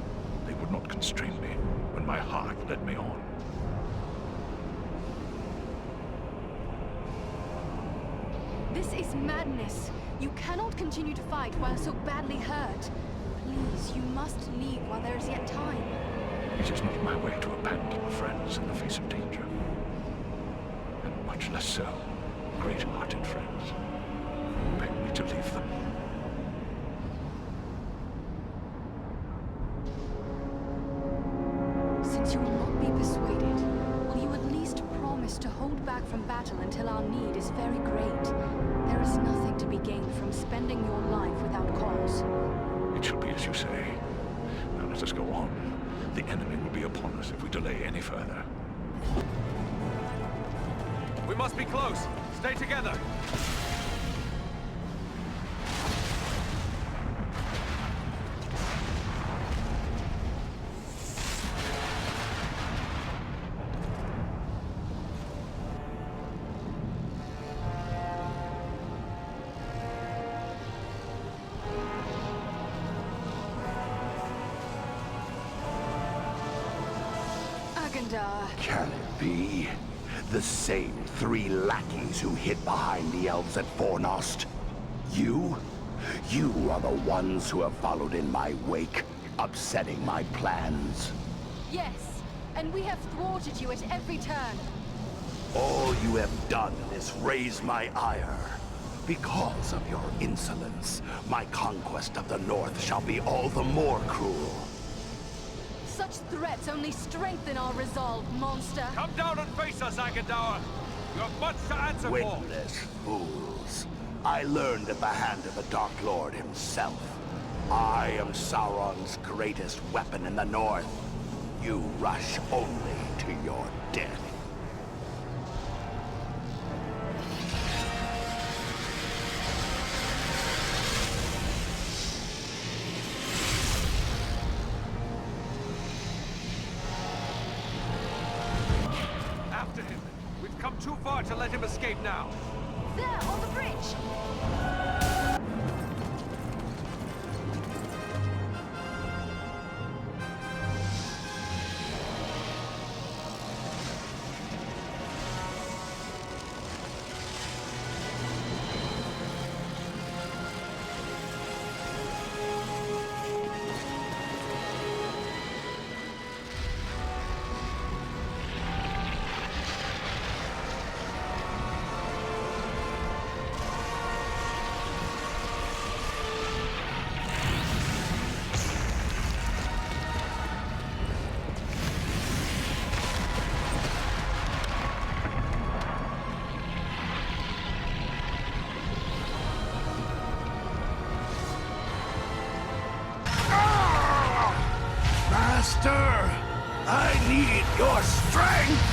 They would not constrain me when my heart led me on. This is madness. You cannot continue to fight while so badly hurt. Please, you must leave while there is yet time. It is not my way to abandon friends in the face of danger. And much less so, great-hearted friends who beg me to leave them. Since you will not be persuaded, will you at least promise to hold back from battle until our need is very great? There is nothing to be gained from spending your life without cause. It shall be as you say. Now let us go on. The enemy will be upon us if we delay any further. We must be close. Stay together. Can it be? The same 3 lackeys who hid behind the elves at Fornost? You? You are the ones who have followed in my wake, upsetting my plans. Yes, and we have thwarted you at every turn. All you have done is raise my ire. Because of your insolence, my conquest of the North shall be all the more cruel. Such threats only strengthen our resolve, monster. Come down and face us, Agendaur. You have much to answer for. Witless fools. I learned at the hand of the Dark Lord himself. I am Sauron's greatest weapon in the North. You rush only to your death. After him. We've come too far to let him escape now. There, on the bridge! Master! I need your strength!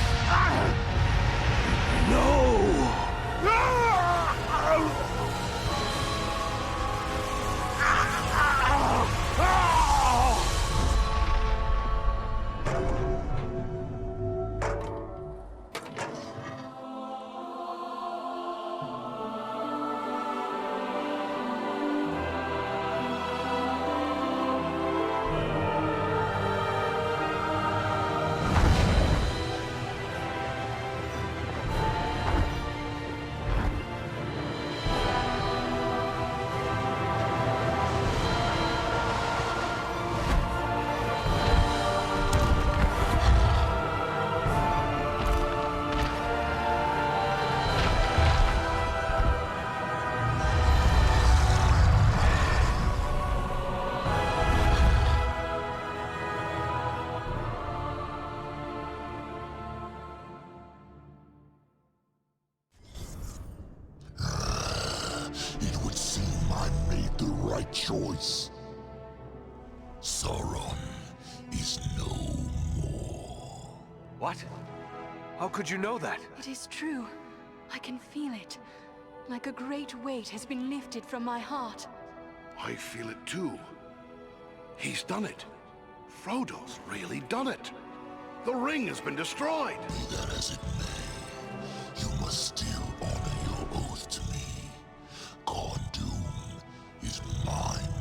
It would seem I made the right choice. What? How could you know that? It is true. I can feel it. Like a great weight has been lifted from my heart. I feel it too. He's done it. Frodo's really done it. The ring has been destroyed. Be that as it may, you must still honor your oath to me. Khorne Dûm is mine.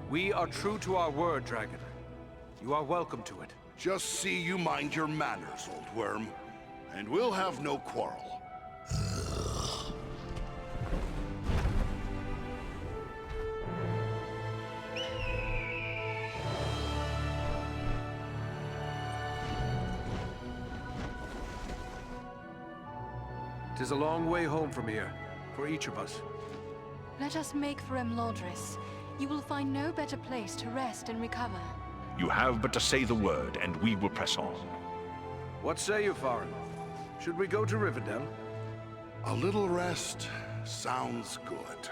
We are true to our word, Dragon. You are welcome to it. Just see you mind your manners, old worm. And we'll have no quarrel. It is a long way home from here, for each of us. Let us make for Imladris. You will find no better place to rest and recover. You have but to say the word, and we will press on. What say you, Farin? Should we go to Rivendell? A little rest sounds good.